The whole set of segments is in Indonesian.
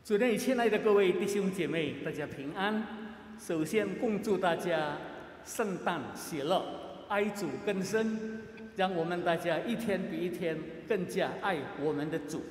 主内亲爱的各位弟兄姐妹，大家平安。首先，恭祝大家圣诞喜乐，爱主更深，让我们大家一天比一天更加爱我们的主。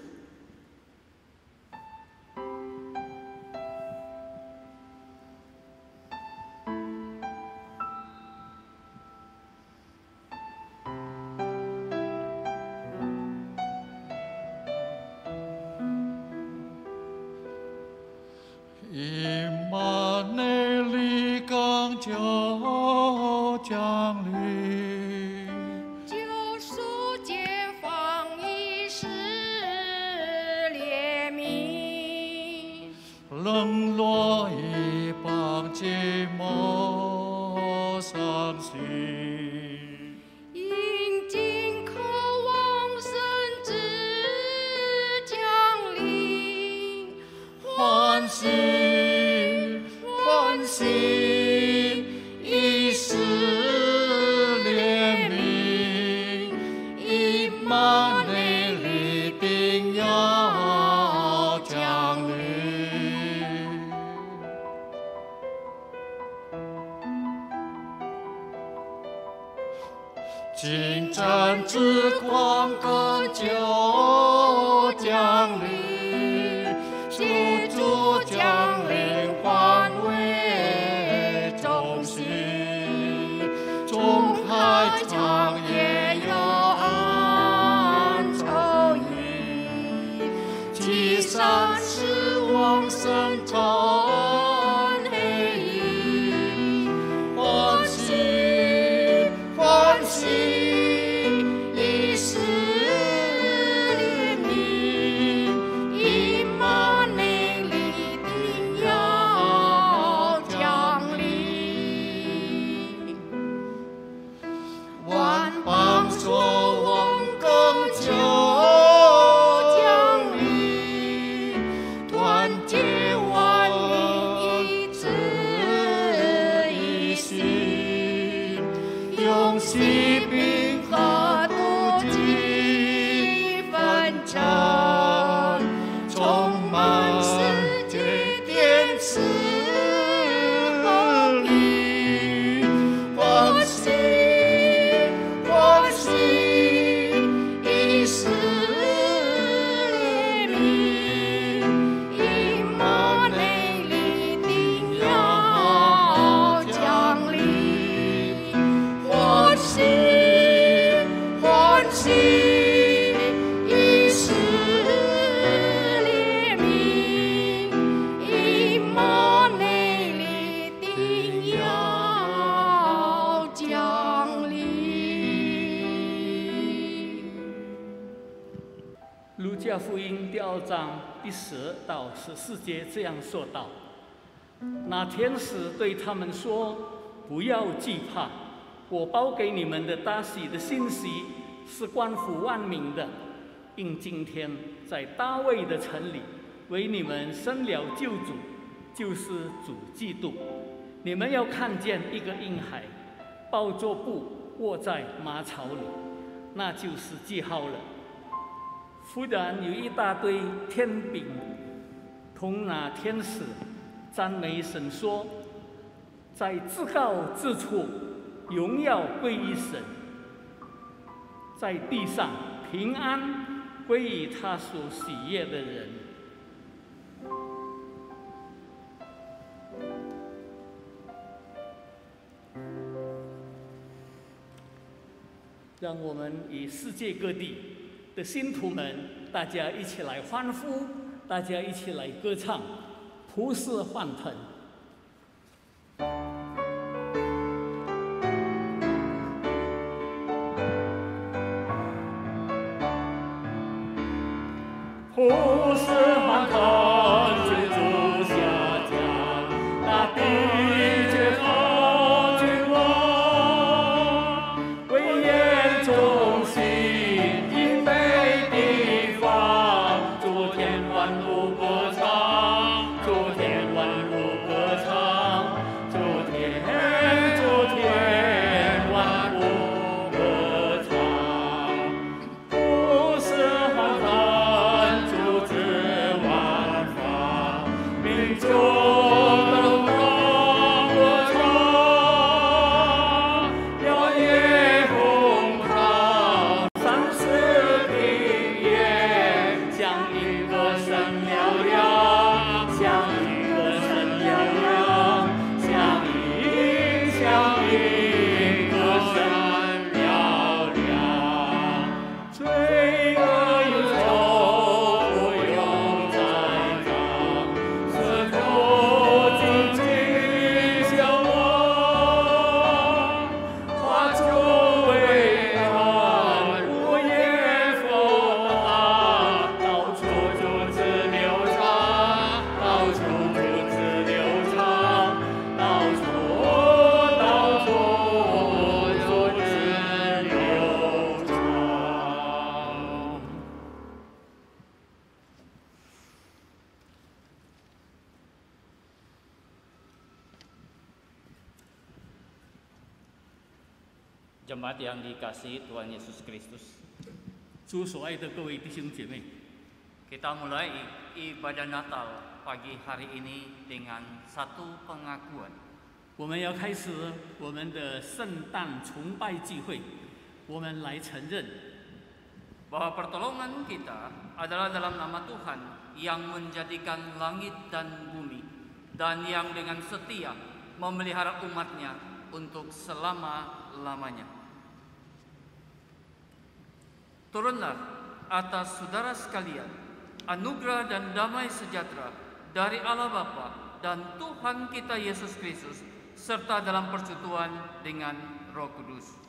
金针之光更就降临，救主降临，换为中心，中海长夜有恩仇义，积善是往生真黑影，欢喜欢喜。福音第2章第10到14节这样说道：那天使对他们说，不要惧怕，我报给你们的大喜的信息是关乎万民的，因今天在大卫的城里为你们生了救主，就是主基督。你们要看见一个婴孩抱着布卧在马槽里，那就是记号了。忽然有一大堆天兵同那天使赞美神说，在至高之处荣耀归于神，在地上平安归于他所喜悦的人。让我们与世界各地的信徒们，大家一起来欢呼，大家一起来歌唱，普世欢腾。普世欢腾，君主下降，大地却靠君王，威严中心。不是欢腾，主之万 Jemaat yang dikasihi Tuhan Yesus Kristus, 主所爱的各位弟兄姐妹， kita mulai ibadah Natal pagi hari ini dengan satu pengakuan. 我们要开始我们的圣诞崇拜聚会，我们来承认 bahwa pertolongan kita adalah dalam nama Tuhan yang menjadikan langit dan bumi dan yang dengan setia memelihara umatnya untuk selama-lamanya. Turunlah atas saudara sekalian anugerah dan damai sejahtera dari Allah Bapa dan Tuhan kita Yesus Kristus serta dalam persekutuan dengan Roh Kudus.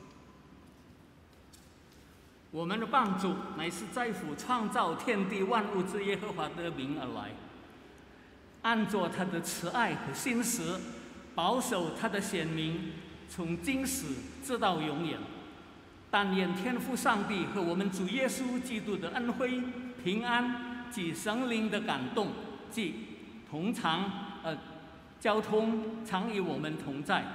我们的帮助乃是在乎创造天地万物之耶和华的名而来，按着他的慈爱和信实，保守他的显明，从今时直到永远。但愿天父上帝和我们主耶稣基督的恩惠、平安及神灵的感动，即交通常与我们同在。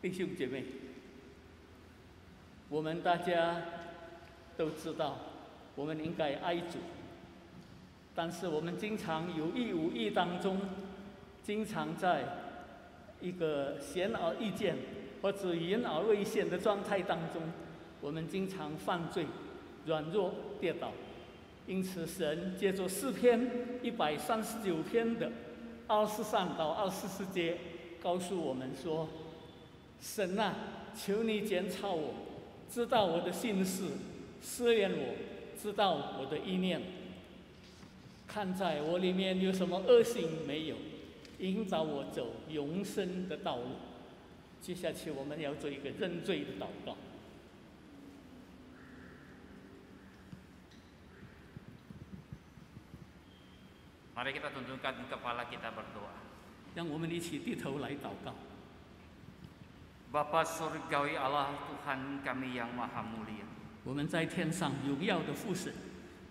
弟兄姐妹，我们大家都知道，我们应该爱主，但是我们经常有意无意当中，经常在一个显而易见或者隐而未现的状态当中，我们经常犯罪、软弱、跌倒。因此，神借着诗篇139篇的23到24节，告诉我们说。 神啊，求你检查我，知道我的心事，试验我，知道我的意念，看在我里面有什么恶行没有，引导我走永生的道路。接下去我们要做一个认罪的祷告。 Mari kita tundukkan kepala kita berdoa. 让我们一起低头来祷告。 Bapa surgawi Allah Tuhan kami yang maha mulia. 我们在天上荣耀的父神，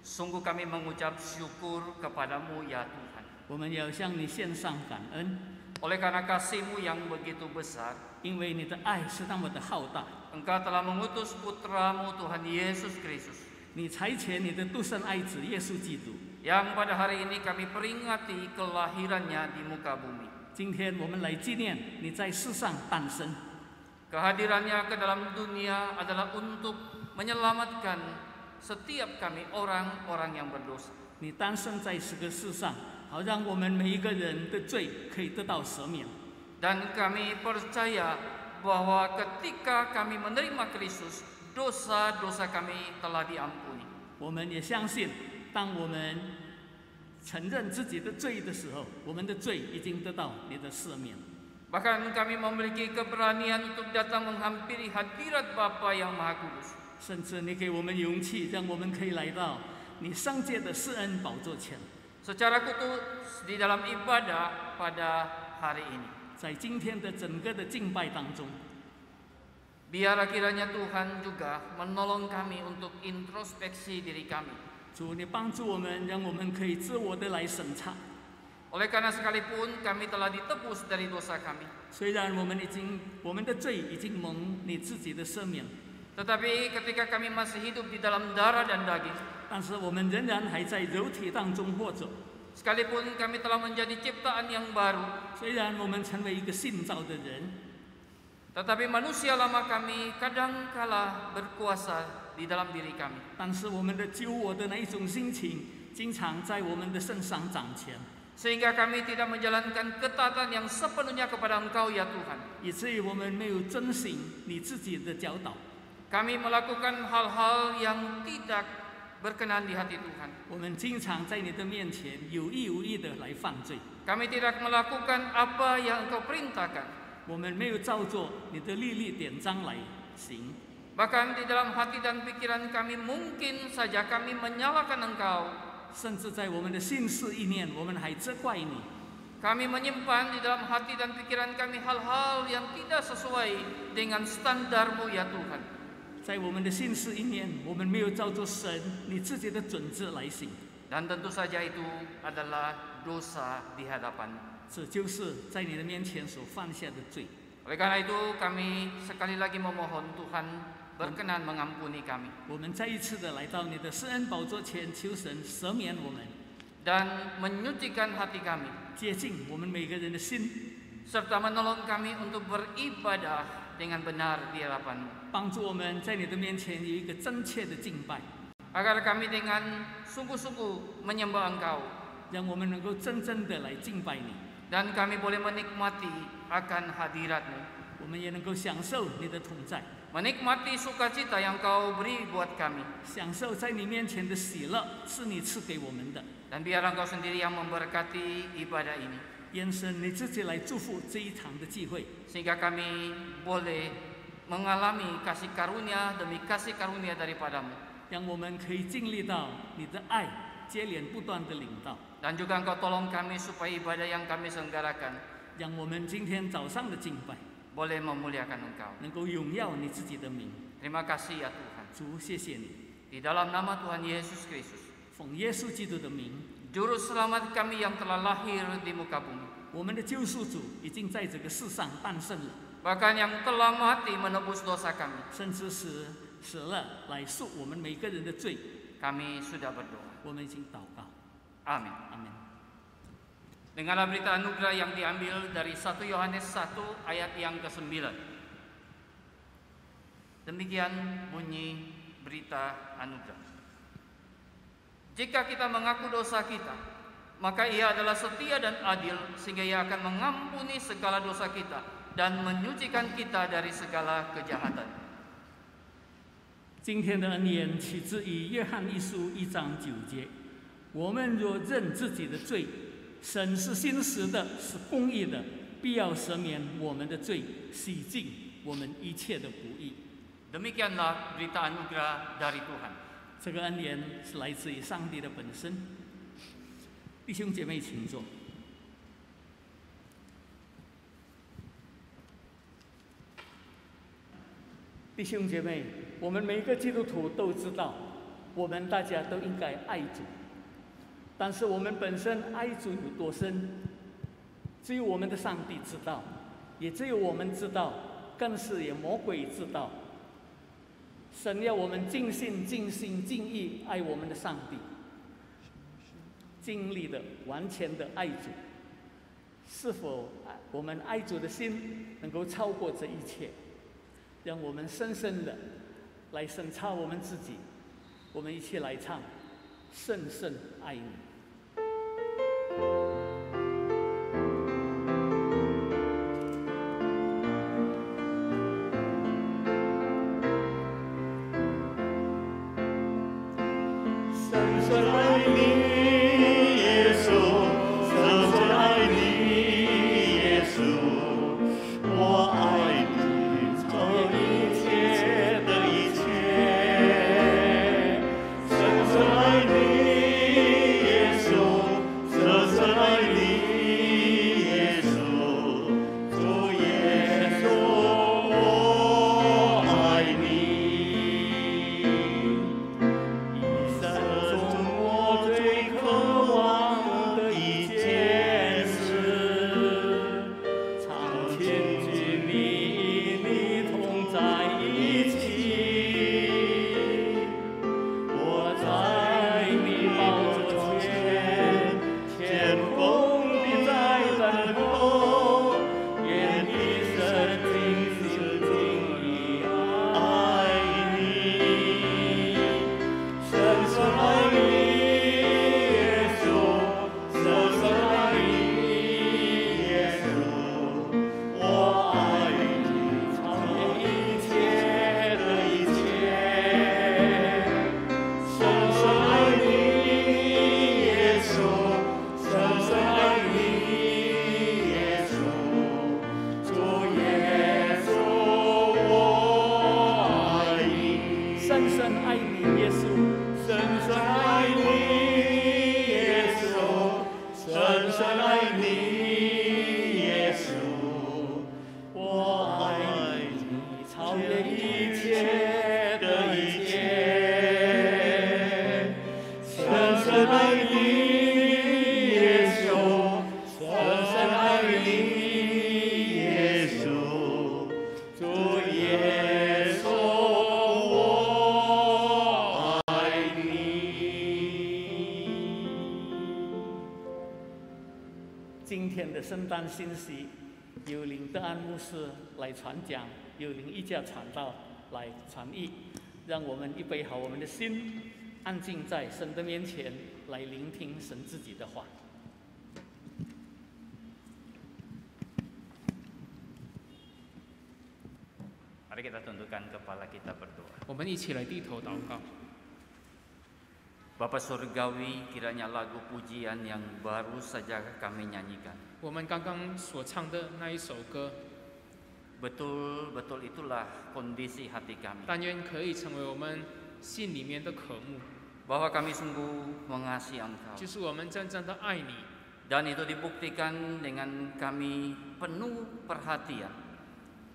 Sungguh kami mengucap syukur kepadamu ya Tuhan. 我们要向你献上感恩， Oleh karena kasih-Mu yang begitu besar, 因为你的爱是那么的浩大。 Engkau telah mengutus putra-Mu Tuhan Yesus Kristus. 你差遣你的独生爱子耶稣基督， Yang pada hari ini kami peringati kelahirannya di muka bumi. 今天我们来纪念你在世上诞生。 Kehadirannya ke dalam dunia adalah untuk menyelamatkan setiap kami orang-orang yang berdosa. 你诞生在这个世上，好让我们每一个人的罪可以得到赦免。 Dan kami percaya bahwa ketika kami menerima Kristus, dosa-dosa kami telah diampuni. 我们也相信，当我们承认自己的罪的时候，我们的罪已经得到你的赦免。 Bahkan kami memiliki keberanian untuk datang menghampiri hadirat Bapa yang Maha Kudus. 甚至你给我们勇气，让我们可以来到你圣洁的施恩宝座前。 Secara khusus di dalam ibadah pada hari ini. 在今天的整个的敬拜当中， Biarlah kiranya Tuhan juga menolong kami untuk introspeksi diri kami. 主，你帮助我们，让我们可以自我的来审查。 Oleh karena sekalipun kami telah ditebus dari dosa kami, 虽然我们的罪已经蒙你自己的赦免， tetapi ketika kami masih hidup di dalam darah dan daging, 但是我们仍然还在肉体当中活着。 sekalipun kami telah menjadi ciptaan yang baru, 虽然我们成为一个新造的人， tetapi manusia lama kami kadangkala berkuasa di dalam diri kami. 但是我们的救我的那一种心情，经常在我们的身上掌权， Sehingga kami tidak menjalankan ketaatan yang sepenuhnya kepada Engkau ya Tuhan. 以至于我们没有遵行你自己的教导。 Kami melakukan hal-hal yang tidak berkenan di hati Tuhan. 我们经常在你的面前有意无意的来犯罪， Kami tidak melakukan apa yang Engkau perintahkan. 我们没有照做你的律例典章来行。 Bahkan di dalam hati dan pikiran kami mungkin saja kami menyalahkan Engkau. 甚至在我们的心思意念，我们还责怪你。 Kami menyimpan di dalam hati dan pikiran kami hal-hal yang tidak sesuai dengan standar-Mu ya Tuhan. 在我们的心思意念，我们没有照着神你自己的准则来行。 Dan tentu saja itu adalah dosa di hadapan-Mu. 这就是在你的面前所犯下的罪。 Oleh karena itu kami sekali lagi memohon Tuhan berkenan mengampuni kami. 我们再一次的来到你的施恩宝座前，求神赦免我们， Dan menyucikan hati kami. 洁净我们每个人的心， Serta menolong kami untuk beribadah dengan benar di hadapan-Mu. 帮助我们在你的面前有一个真切的敬拜， Agar kami dengan sungguh-sungguh menyembah Engkau. 让我们能够真正的来敬拜你， Dan kami boleh menikmati akan hadirat-Mu. 我们也能够享受你的同在， Menikmati sukacita yang Kau beri buat kami. 享受在你面前的喜乐是你赐给我们的。 Dan biar Engkau sendiri yang memberkati ibadah ini. 愿神你自己来祝福这一场的聚会， Sehingga kami boleh mengalami kasih karunia demi kasih karunia daripada-Mu. 让我们可以经历到你的爱接连不断的领导， Dan juga Engkau tolong kami supaya ibadah yang kami selenggarakan 让我们今天早上的敬拜 boleh memuliakan Engkau. 能够荣耀你自己的名。 Terima kasih ya Tuhan. 主，谢谢你， Di dalam nama Tuhan Yesus Kristus, 奉耶稣基督的名， Juru Selamat kami yang telah lahir di muka bumi, 我们的救赎主已经在这个世上诞生了， bahkan yang telah mati menebus dosa kami. 甚至是死了来赎我们每个人的罪。 Kami sudah berdoa. 我们已经祷告， Amin. 阿门。 Dengarlah berita anugerah yang diambil dari 1 Yohanes 1 ayat yang ke-9. Demikian bunyi berita anugerah. Jika kita mengaku dosa kita, maka Ia adalah setia dan adil sehingga Ia akan mengampuni segala dosa kita dan menyucikan kita dari segala kejahatan. 今天的恩言起自于约翰一书1章9节。我们若认自己的罪，神是信实的，是公义的，必要赦免我们的罪，洗净我们一切的不义。 Demikianlah berita anugerah dari Tuhan. 这个恩言是来自于上帝的本身。弟兄姐妹，请坐。弟兄姐妹，我们每个基督徒都知道，我们大家都应该爱主，但是我们本身爱主有多深，只有我们的上帝知道，也只有我们知道，更是也魔鬼知道。神要我们尽心、尽心、尽意爱我们的上帝，尽力的、完全的爱主。是否我们爱主的心能够超过这一切？让我们深深的来审查我们自己。我们一起来唱《深深爱你》。深深爱你，耶稣，深深爱你，耶稣，我爱你，超越一切的一切。深深爱你，耶稣，深深爱你，耶稣，主耶稣，我爱你。一生中我最渴望的一件事，常牵着你同在一起。我在你宝座前，前锋地在等候，愿一生尽心尽意爱你。深深爱你，耶稣，深深爱你，耶稣，我爱你，超越一切的一切。深深爱你，耶稣，深深爱你，耶稣，主耶稣，我爱你。深深爱你，耶稣。深深爱你，耶稣，深深爱你，耶稣，我爱你，超越一切的一切。深深爱你，耶稣，深深爱你，耶稣，主耶稣，我爱你。今天的圣诞信息，由林德安牧师来传讲，由林一家传道来传译。让我们预备好我们的心，安静在神的面前，来聆听神自己的话。Mari kita tundukkan kepala kita berdoa. 我们一起来低头祷告。 Bapa Surgawi, kiranya lagu pujian yang baru saja kami nyanyikan. 我们刚刚所唱的那一首歌， Betul-betul itulah kondisi hati kami. 但愿可以成为我们心里面的渴慕， Bahwa kami sungguh mengasihi 就 Engkau. 是我们真正的爱你。 Dan itu dibuktikan dengan kami penuh perhatian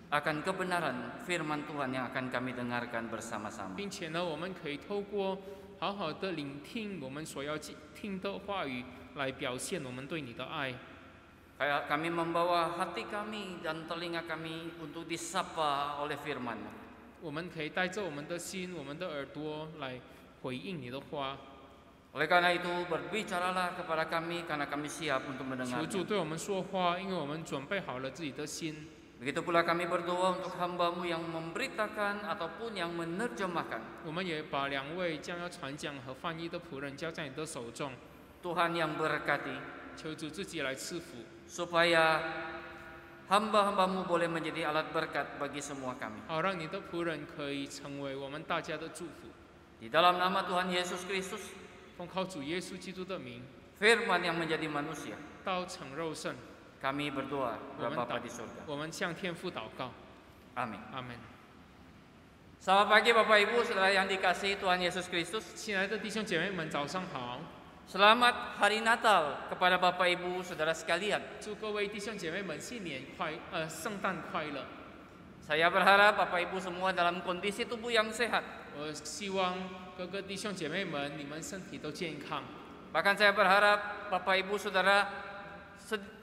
akan kebenaran firman Tuhan yang akan kami dengarkan bersama-sama. 并且呢，我们可以透过好好的聆听我们所要听的话语，来表现我们对你的爱。 Kayak kami membawa hati kami dan telinga kami untuk disapa oleh firman. 我们可以带着我们的心、我们的耳朵来回应你的话。 Oleh karena itu berbicaralah kepada kami karena kami siap untuk 求主 mendengar. 对我们说话，因为我们准备好了自己的心。 Begitu pula kami berdoa untuk hamba-Mu yang memberitakan ataupun yang menerjemahkan. 我们也把两位将要传讲和翻译的仆人交在你的手中， Tuhan yang berkati 求主自己来赐福， supaya hamba-hamba-Mu boleh menjadi alat berkat bagi semua kami. 好让你的仆人可以成为我们大家的祝福。 Di dalam nama Tuhan Yesus Kristus, 奉靠主耶稣基督的名， firman yang menjadi manusia, 道成肉身， kami berdoa 我 kepada 们 Bapa di surga. 我们向天父祷告， Amin. 阿门。 Selamat pagi Bapak Ibu, saudara yang dikasihi Tuhan Yesus Kristus. 亲爱的弟兄姐妹们，早上好！ Selamat Hari Natal kepada Bapak Ibu, saudara sekalian. 祝各位弟兄姐妹们圣诞快乐！ Saya berharap Bapak Ibu semua dalam kondisi tubuh yang sehat. 我希望各个弟兄姐妹们，你们身体都健康。 Bahkan saya berharap Bapak Ibu saudara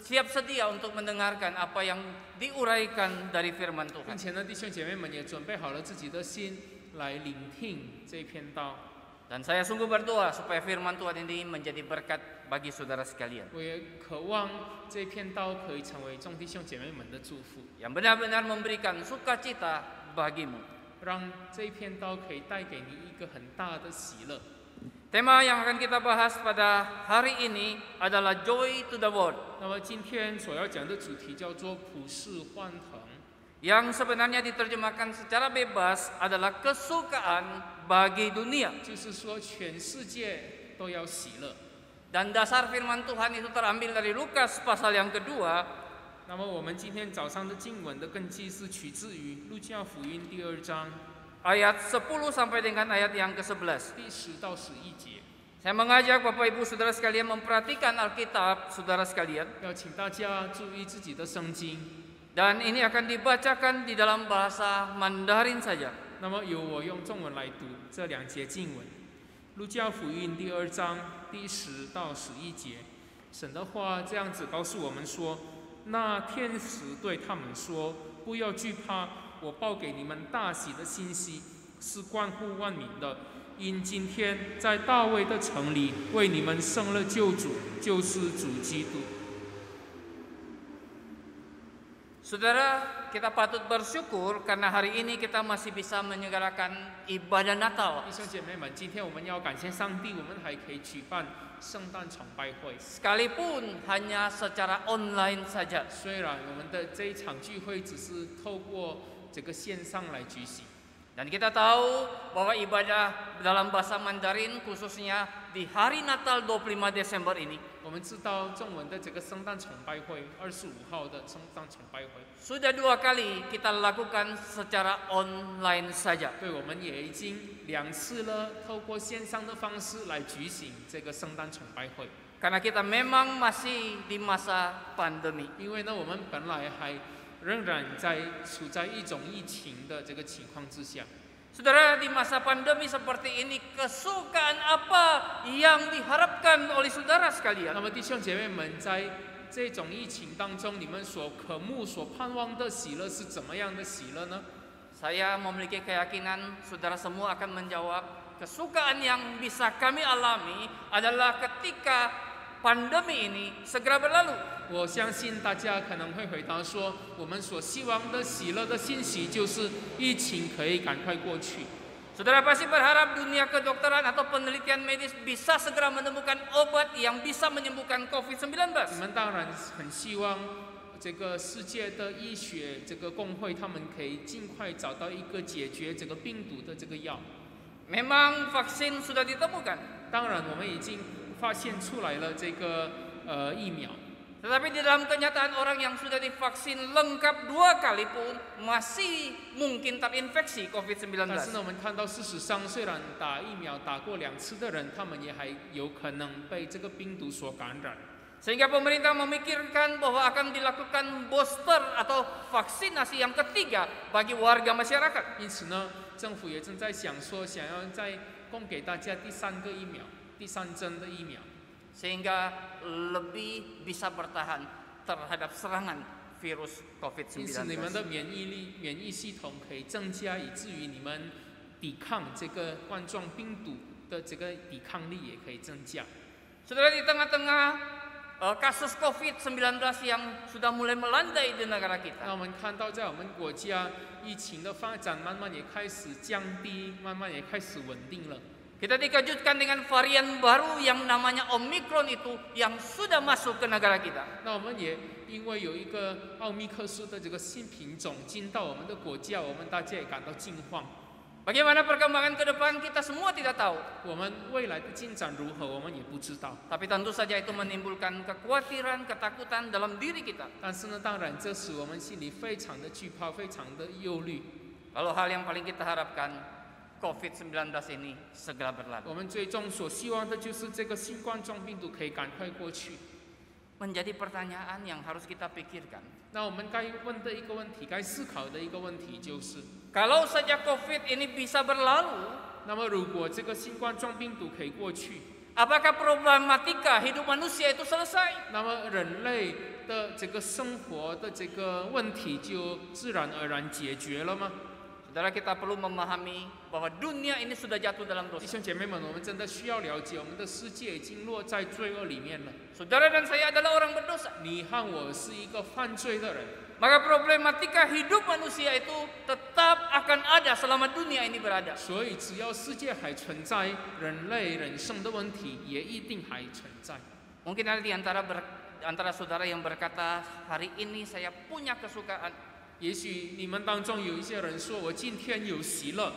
siap sedia untuk mendengarkan apa yang diuraikan dari firman 并 Tuhan. 且呢，弟兄姐妹们也准备好了自己的心来聆听这篇道。 Dan saya sungguh berdoa supaya firman Tuhan ini menjadi berkat bagi saudara sekalian. 我也渴望这篇道可以成为众弟兄姐妹们的祝福， Yang benar-benar memberikan sukacita bagimu. 让这篇道可以带给你一个很大的喜乐。Tema yang akan kita bahas pada hari ini adalah Joy to the World, 那么今天所要讲的主题叫做普世欢腾， yang sebenarnya diterjemahkan secara bebas adalah kesukaan bagi dunia. 就是说全世界都要喜乐。 Dan dasar firman Tuhan itu terambil dari Lukas pasal yang kedua, 那么我们今天早上的经文的根基是取自于路加福音第2章 ayat 10 sampai dengan ayat yang ke-11. 第10到11节。 Saya mengajak Bapak Ibu Saudara sekalian memperhatikan Alkitab Saudara sekalian. 要请大家注意自己的圣经。 Dan ini akan dibacakan di dalam bahasa Mandarin saja. 那么由我用中文来读这2节经文。路加福音第2章第10到11节，神的话这样子告诉我们说：那天使对他们说，不要惧怕，我报给你们大喜的信息，是关乎万民的。因今天在大卫的城里为你们生了救主，就是主基督。 Saudara, kita patut bersyukur karena hari ini kita masih bisa menyelenggarakan ibadah Natal. 弟兄姐妹们，今天我们要感谢上帝，我们还可以举办圣诞崇拜会。 Sekalipun hanya secara online saja. 虽然我们的这一场聚会只是透过这个线上来举行， Dan kita tahu bahwa ibadah dalam bahasa Mandarin khususnya di hari Natal 25 Desember ini 我们知道中文的这个圣诞崇拜会，25号的圣诞崇拜会， sudah 2 kali kita lakukan secara online saja. 对，我们也已经2次了，透过线上的方式来举行这个圣诞崇拜会。 Karena kita memang masih di masa pandemi. 因为呢，我们本来还仍然处在一种疫情的这个情况之下。 Saudara, di masa pandemi seperti ini, kesukaan apa yang diharapkan oleh saudara 那 sekalian? 么弟兄姐妹们，在这种疫情当中，你们所渴慕、所盼望的喜乐是怎么样的喜乐呢？ Saya memiliki keyakinan saudara semua akan menjawab, kesukaan yang bisa kami alami adalah ketika pandemi ini segera berlalu. 我相信大家可能会回答说，我们所希望的喜乐的信息就是疫情可以赶快过去。 Saudara pasti berharap dunia kedokteran atau penelitian medis bisa segera menemukan obat yang bisa menyembuhkan 你 COVID-19. 们当然很希望这个世界的医学这个工会，他们可以尽快找到一个解决这个病毒的这个药。 Memang vaksin sudah ditemukan, 当然，我们已经发现出来了这个疫苗。 tetapi di dalam kenyataan orang yang sudah divaksin lengkap 2 kali pun masih mungkin terinfeksi 但是 COVID-19. 呢，我们看到事实上，虽然打疫苗打过2次的人，他们也还有可能被这个病毒所感染。 Sehingga pemerintah memikirkan bahwa akan dilakukan booster atau vaksinasi yang ketiga bagi warga masyarakat. 因此呢，政府也正在想说，想要再供给大家第3个疫苗、第3针的疫苗。 Sehingga lebih bisa bertahan terhadap serangan virus 因此，你们 COVID-19. 的免疫系统可以增加，以至于你们抵抗这个冠状病毒的这个抵抗力也可以增加。 Saudara, di tengah-tengah kasus COVID-19 yang sudah mulai melandai di negara 那 kita, 我们看到，在我们国家疫情的发展慢慢也开始降低，慢慢也开始稳定了。 kita dikejutkan dengan varian baru yang namanya Omicron itu yang sudah masuk ke negara kita. 那我们也因为有一个奥密克戎的这个新品种进到我们的国家，我们大家也感到惊慌。 Bagaimana perkembangan ke depan kita semua tidak tahu. 我们未来的进展如何，我们也不知道。 Tapi tentu saja itu menimbulkan kekhawatiran, ketakutan dalam diri kita. 但是呢，当然这使我们心里非常的惧怕，非常的忧虑。 Lalu hal yang paling kita harapkan, COVID-19 ini segera 我 berlalu. 们最终所希望的就是这个新冠状病毒可以赶快过去。 Menjadi pertanyaan yang harus kita pikirkan. 那我们该问的一个问题，该思考的一个问题就是： Kalau saja COVID ini bisa berlalu, 那么如果这个新冠状病毒可以过去， apakah problematika hidup manusia itu selesai? 那么人类的这个生活的这个问题就自然而然解决了吗？ Saudara, kita perlu memahami bahwa dunia ini sudah jatuh dalam 弟 dosa. 兄姐妹们，我们真的需要了解，我们的世界已经落在罪恶里面了。 Saudara dan saya adalah orang berdosa. 你和我是一个犯罪的人， Maka problematika hidup manusia itu tetap akan ada selama dunia ini berada. 所以只要世界还存在，人类人生的问题也一定还存在。 Mungkin ada di antara saudara yang berkata, hari ini saya punya kesukaan. 也许你们当中有一些人说，我今天有喜乐，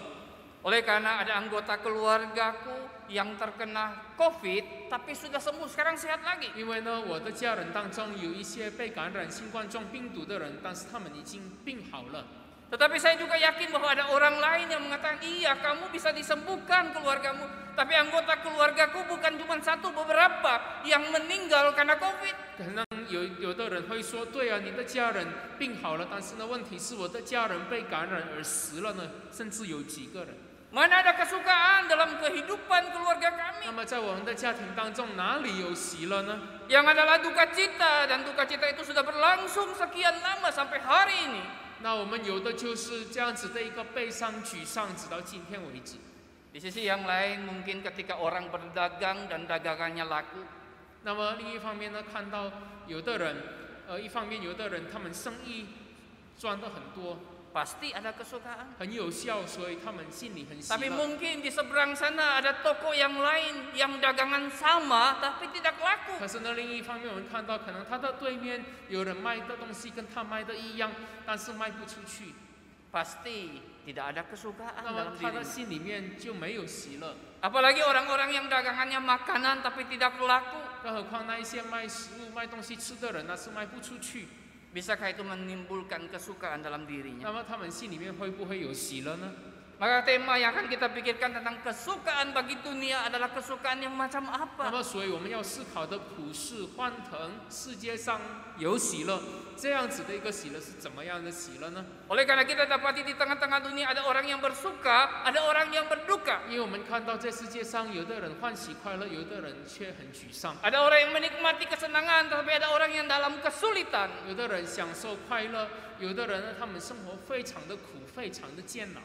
Oleh karena ada anggota keluargaku yang terkena COVID, tapi sudah sembuh, sekarang sehat lagi. 因为呢，我的家人当中有一些被感染新冠状病毒的人，但是他们已经病好了。 Tetapi saya juga yakin bahwa ada orang lain yang mengatakan, iya kamu bisa disembuhkan keluargamu. Tapi anggota keluargaku bukan cuma satu, beberapa yang meninggal karena COVID. 可能有的人会说，对啊，你的家人病好了，但是呢，问题是我的家人被感染而死了呢，甚至有几个人。 Mana ada kesukaan dalam kehidupan keluarga 那 kami? 么在我们的家庭当中，哪里有喜乐呢？ Yang adalah duka cita, dan duka cita itu sudah berlangsung sekian lama sampai hari ini. 那我们有的就是这样子的一个悲伤、沮丧，直到今天为止。 Di sisi yang lain, mungkin ketika orang berdagang dan dagangannya laku, 那么另一方面呢，看到有的人，一方面有的人他们生意赚得很多， pasti ada kesukaan. 很有效，所以他们心里很喜 Tapi 乐。 mungkin di seberang sana ada toko yang lain yang dagangan sama tapi tidak laku. 可是呢，另一方面我们看到，可能他的对面有人卖的东西跟他卖的一样，但是卖不出去， Pasti tidak ada kesukaan 那 dalam 么他的 dirinya. 心里面就没有喜乐。 Apalagi orang-orang yang dagangannya makanan tapi tidak laku. 更何况那一些卖食物、卖东西吃的人，那是卖不出去。 Bisakah itu menimbulkan kesukaan dalam 那 dirinya? 么他们心里面会不会有喜乐呢？ Maka tema yang akan kita pikirkan tentang kesukaan bagi dunia adalah kesukaan yang macam 那 apa? 么，所以我们要思考的普世欢腾，世界上有喜乐，这样子的一个喜乐是怎么样的喜乐呢？ Oleh karena kita dapati di tengah-tengah dunia ada orang yang bersuka, ada orang yang berduka. 因为我们看到在世界上，有的人欢喜快乐，有的人却很沮丧； Ada orang yang menikmati kesenangan, tapi ada orang yang dalam kesulitan. 有的人享受快乐，有的人呢，他们生活非常的苦，非常的艰难。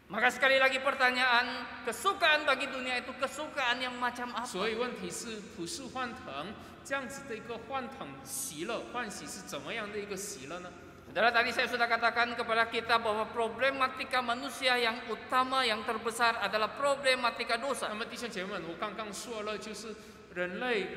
Maka sekali lagi pertanyaan, kesukaan bagi dunia itu kesukaan yang macam apa? 所以问题是普世欢腾这样子的一个欢腾喜乐欢喜是怎么样的一个喜乐呢？ Saudara, tadi saya sudah katakan kepada kita bahwa problematika manusia yang utama, yang terbesar adalah problematika 那 dosa. 么弟兄姐妹们，我刚刚说了，就是人类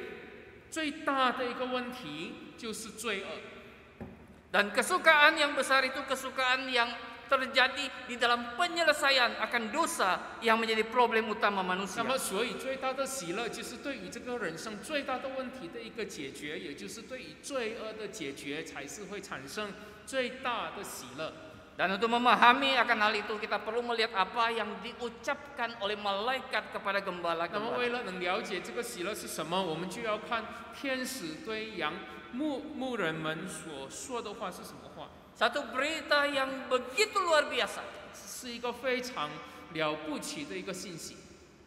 最大的一个问题就是罪恶。 Dan kesukaan yang besar itu kesukaan yang terjadi di dalam penyelesaian akan dosa yang menjadi problem utama 那 manusia. 么，所以最大的喜乐就是对于这个人生最大的问题的一个解决，也就是对于罪恶的解决，才是会产生最大的喜乐。 Dan untuk memahami akan hal itu kita perlu melihat apa yang diucapkan oleh malaikat kepada 那么， gembala-gembala. 为了能了解这个喜乐是什么，我们就要看天使对牧人们所说的话是什么话。 Satu berita yang begitu luar biasa. 是一个非常了不起的一个信息。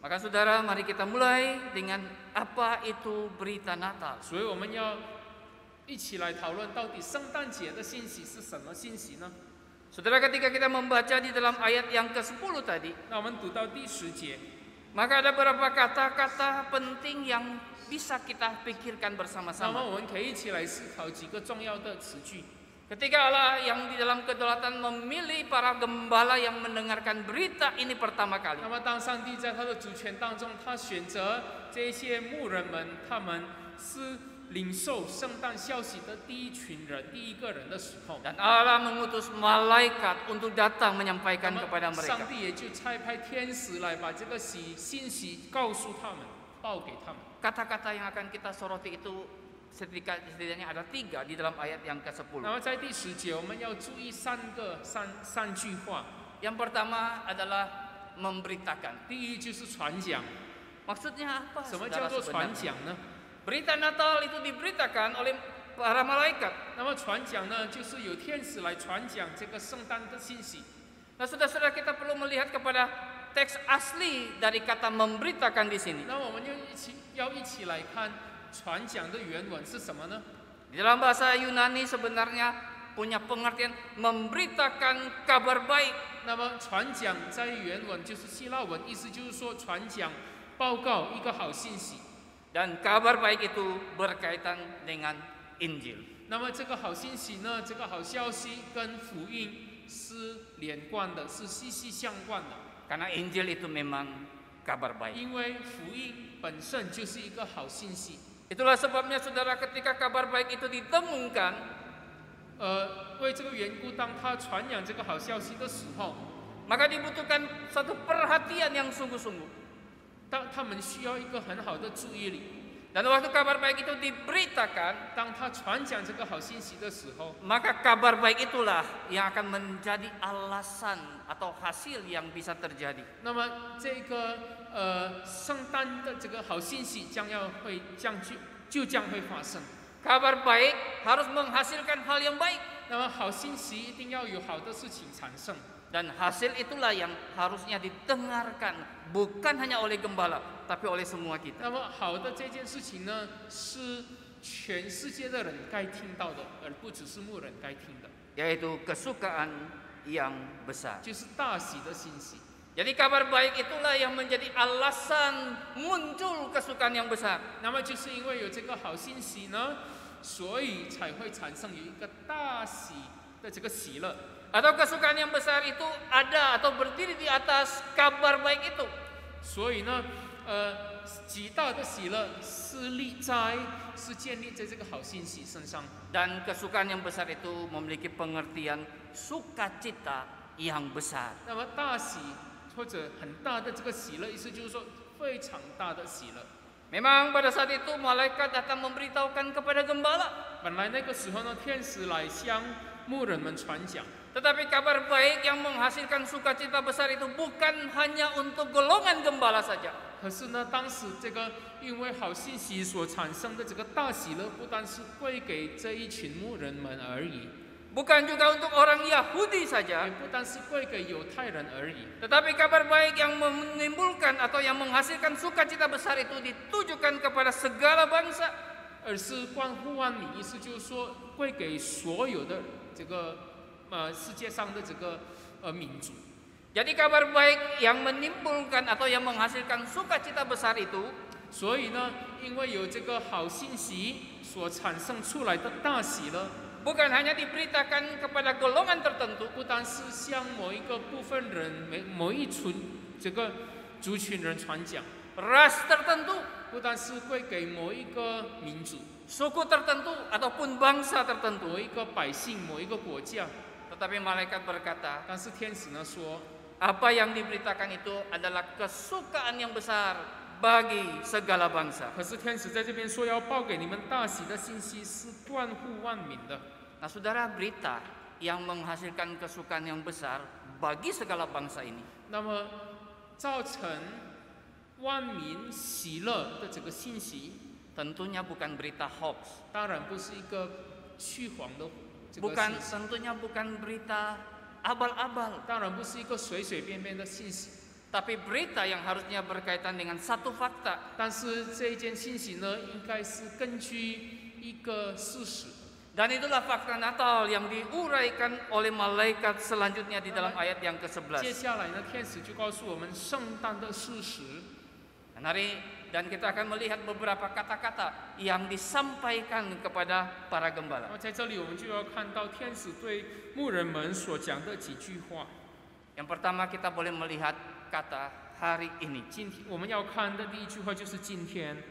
Maka saudara, mari kita mulai dengan apa itu berita Natal. 所以我们要一起来讨论，到底圣诞节的信息是什么信息呢？ Saudara, ketika kita membaca di dalam ayat yang ke-10 tadi, 那我们读到第10节， maka ada beberapa kata-kata penting yang bisa kita pikirkan 那么 bersama-sama. 我们可以一起来思考几个重要的词句。 Ketika Allah yang di dalam kedaulatan memilih para gembala yang mendengarkan berita ini pertama kali. 那么当上帝在他的主权当中，他选择这些牧人们，他们是领受圣诞消息的第一群人、第一个人的时候， Dan Allah mengutus malaikat untuk datang menyampaikan 那 kepada 么 mereka. 上帝也就差派天使来把这个信息告诉他们，报给他们。 Kata-kata yang akan kita soroti itu setidaknya ada 3 di dalam ayat yang ke-10. 那么在第10节，我们要注意三句话。 Yang pertama adalah memberitakan. 第一就是传讲。 Maksudnya apa? 什么 saudara 叫做传 sebenarnya? 讲呢？ Berita Natal itu diberitakan oleh para malaikat. 那么传讲呢，就是有天使来传讲这个圣诞的信息。 Nah, saudara-saudara, kita perlu melihat kepada teks asli dari kata memberitakan di sini. 那我们要一起来看传讲的原文是什么呢？ Di dalam bahasa Yunani sebenarnya punya pengertian memberitakan kabar baik. 那么传讲在原文就是希腊文，意思就是说传讲、报告一个好信息。 Dan kabar baik itu berkaitan dengan Injil. 那么这个好信息呢，这个好消息跟福音是连贯的，是息息相关的。 Karena Injil itu memang kabar baik. 因为福音本身就是一个好信息。 Itulah sebabnya saudara ketika kabar baik itu didengungkan, 为这个缘故，当他传扬这个好消息的时候， maka dibutuhkan satu perhatian yang sungguh-sungguh. 当他们需要一个很好的注意力。 Dan waktu kabar baik itu diberitakan, 当他传讲这个好信息的时候， maka kabar baik itulah yang akan menjadi alasan atau hasil yang bisa terjadi. 那么这个圣诞的这个好信息将会发生。 Kabar baik harus menghasilkan hal yang baik. 那么好信息一定要有好的事情产生。 Dan hasil itulah yang harusnya didengarkan bukan hanya oleh gembala, tapi oleh semua kita. 那么好的这件事情呢，是全世界的人该听到的，而不只是牧人该听的， Yaitu kesukaan yang besar. 就是大喜的信息。 Jadi kabar baik itulah yang menjadi alasan muncul kesukaan yang besar. 那么就是因为有这个好信息呢，所以才会产生有一个大喜的这个喜乐。 Atau kesukaan yang besar itu ada atau berdiri di atas kabar baik itu. 所以呢，极大的喜乐是建立在这个好信息身上。 Dan kesukaan yang besar itu memiliki pengertian sukacita yang besar. 那么大喜或者很大的这个喜乐，意思就是说非常大的喜乐。 Memang pada saat itu malaikat datang memberitahukan kepada gembala. 本来那个时候呢，天使来向牧人们传讲。 Tetapi kabar baik yang menghasilkan sukacita besar itu bukan hanya untuk golongan gembala saja. 可是呢，当时这个因为好信息所产生的这个大喜乐，不单是归给这一群牧人们而已， Bukan juga untuk orang Yahudi 也 saja. 不单是归给犹太人而已。 Tetapi kabar baik yang menimbulkan atau yang menghasilkan sukacita besar itu ditujukan kepada segala bangsa. 而是关乎万民，意思就是说归给所有的这个世界上的这个民族。 Jadi kabar baik yang menimbulkan atau yang menghasilkan sukacita besar itu 所以呢，因为有这个好信息所产生出来的大喜乐， bukan hanya diberitakan kepada golongan tertentu, 不单是向某一个部分人、某一群这个族群人传讲， ras tertentu, 不单是归给某一个民族、 suku tertentu ataupun bangsa tertentu. 某一个百姓、某一个国家。 Tetapi malaikat berkata, 但是天使呢说， apa yang diberitakan itu adalah kesukaan yang besar bagi segala bangsa. 可是天使在这边说要报给你们大喜的信息是关乎万民的。 Nah, saudara, berita yang menghasilkan kesukaan yang besar bagi segala bangsa ini 那么造成万民喜乐的这个信息， tentunya bukan berita hoax, 当然不是一个虚晃的这个 bukan 信息， tentunya bukan berita abal-abal, 当然不是一个随随便便的信息。 tapi berita yang harusnya berkaitan dengan satu fakta, 但是这一件信息呢，应该是根据一个事实， dan itulah fakta Natal yang diuraikan oleh malaikat selanjutnya di dalam ayat yang 接 ke-11. 下来呢，天使就告诉我们圣诞的事实。 Dan kita akan melihat beberapa kata-kata yang disampaikan kepada para 那 gembala. 么在这里，我们就要看到天使对牧人们所讲的几句话。 Yang pertama kita boleh melihat kata hari ini. 今天我们要看的第一句话就是今天。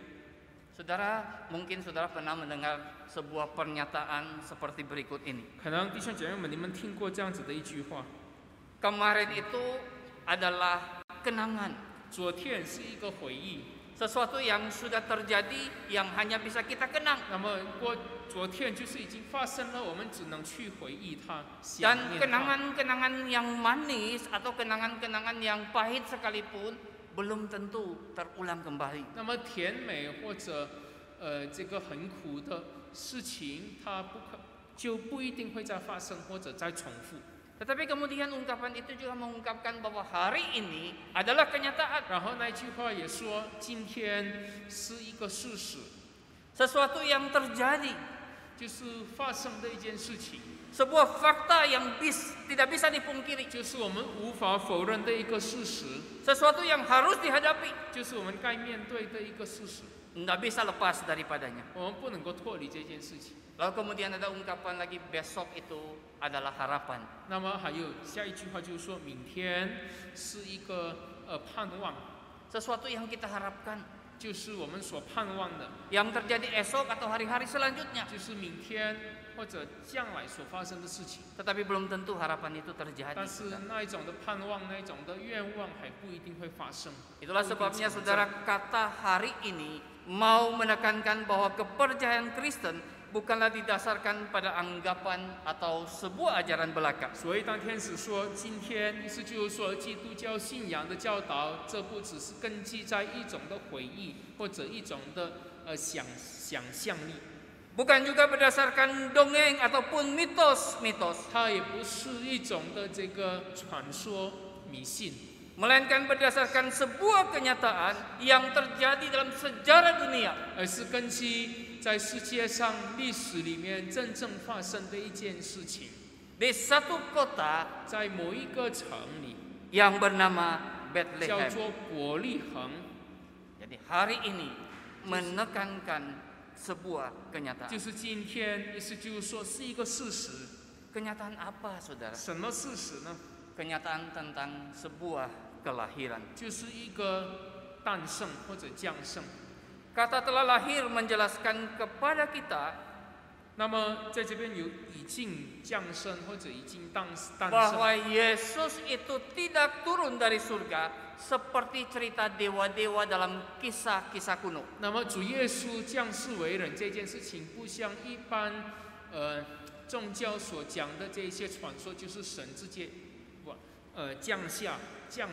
Saudara, mungkin saudara pernah mendengar sebuah pernyataan seperti berikut ini. 可能弟兄姐妹们，你们听过这样子的一句话： Kemarin itu adalah kenangan. 昨天是一个回忆， Sesuatu yang sudah terjadi yang hanya bisa kita kenang. 那么昨天就是已经发生了，我们只能去回忆它，想 Dan 念它。 kenangan-kenangan yang manis atau kenangan-kenangan yang pahit sekalipun belum tentu terulang kembali. 那么甜美或者这个很苦的事情，它就不一定会再发生或者再重复。 Tetapi kemudian ungkapan itu juga mengungkapkan bahwa hari ini adalah kenyataan. 然后那句话也说，今天是一个事实， Sesuatu yang terjadi. 就是发生的一件事情， Sebuah fakta yang tidak bisa dipungkiri. 就是我们无法否认的一个事实， Sesuatu yang harus dihadapi. 就是我们该面对的一个事实。Tidak bisa lepas daripadanya. 我们不能够脱离这件事情。 Lalu kemudian ada ungkapan lagi, besok itu adalah harapan. 那么还有下一句话就是说明天是一个盼望， Sesuatu yang kita harapkan, 就是我们所盼望的， yang terjadi esok atau hari-hari selanjutnya. 就是明天或者将来所发生的事情。 Tetapi belum tentu harapan itu terjadi. 但是那一种的盼望，那一种的愿望还不一定会发生。 Itulah sebabnya saudara, kata hari ini mau menekankan bahwa kepercayaan Kristen bukanlah didasarkan pada anggapan atau sebuah ajaran belaka. 所以当天使说今天，意思就是说基督教信仰的教导，这不只是根基在一种的回忆或者一种的想象力， Bukan juga berdasarkan dongeng ataupun mitos-mitos, 它也不是一种的这个传说迷信， melainkan berdasarkan sebuah kenyataan yang terjadi dalam sejarah dunia. 而是根基在世界上历史里面真正发生的一件事情， Di satu kota 在某一个城里 yang bernama 叫 Bethlehem. 做伯利恒。 Jadi hari ini menekankan sebuah 就 kenyataan. 是今天，意思就是说是一个事实。 Kenyataan apa, saudara? 什么事实呢？ Kenyataan tentang sebuah kelahiran. 就是一个诞生或者降生。 Kata telah lahir menjelaskan kepada kita 那么在这边有已经降生或者已经诞生， bahwa Yesus itu tidak turun dari surga seperti cerita dewa-dewa dalam kisah-kisah kuno. 那么主耶稣降世为人这件事情，不像一般宗教所讲的这一些传说，就是神之界降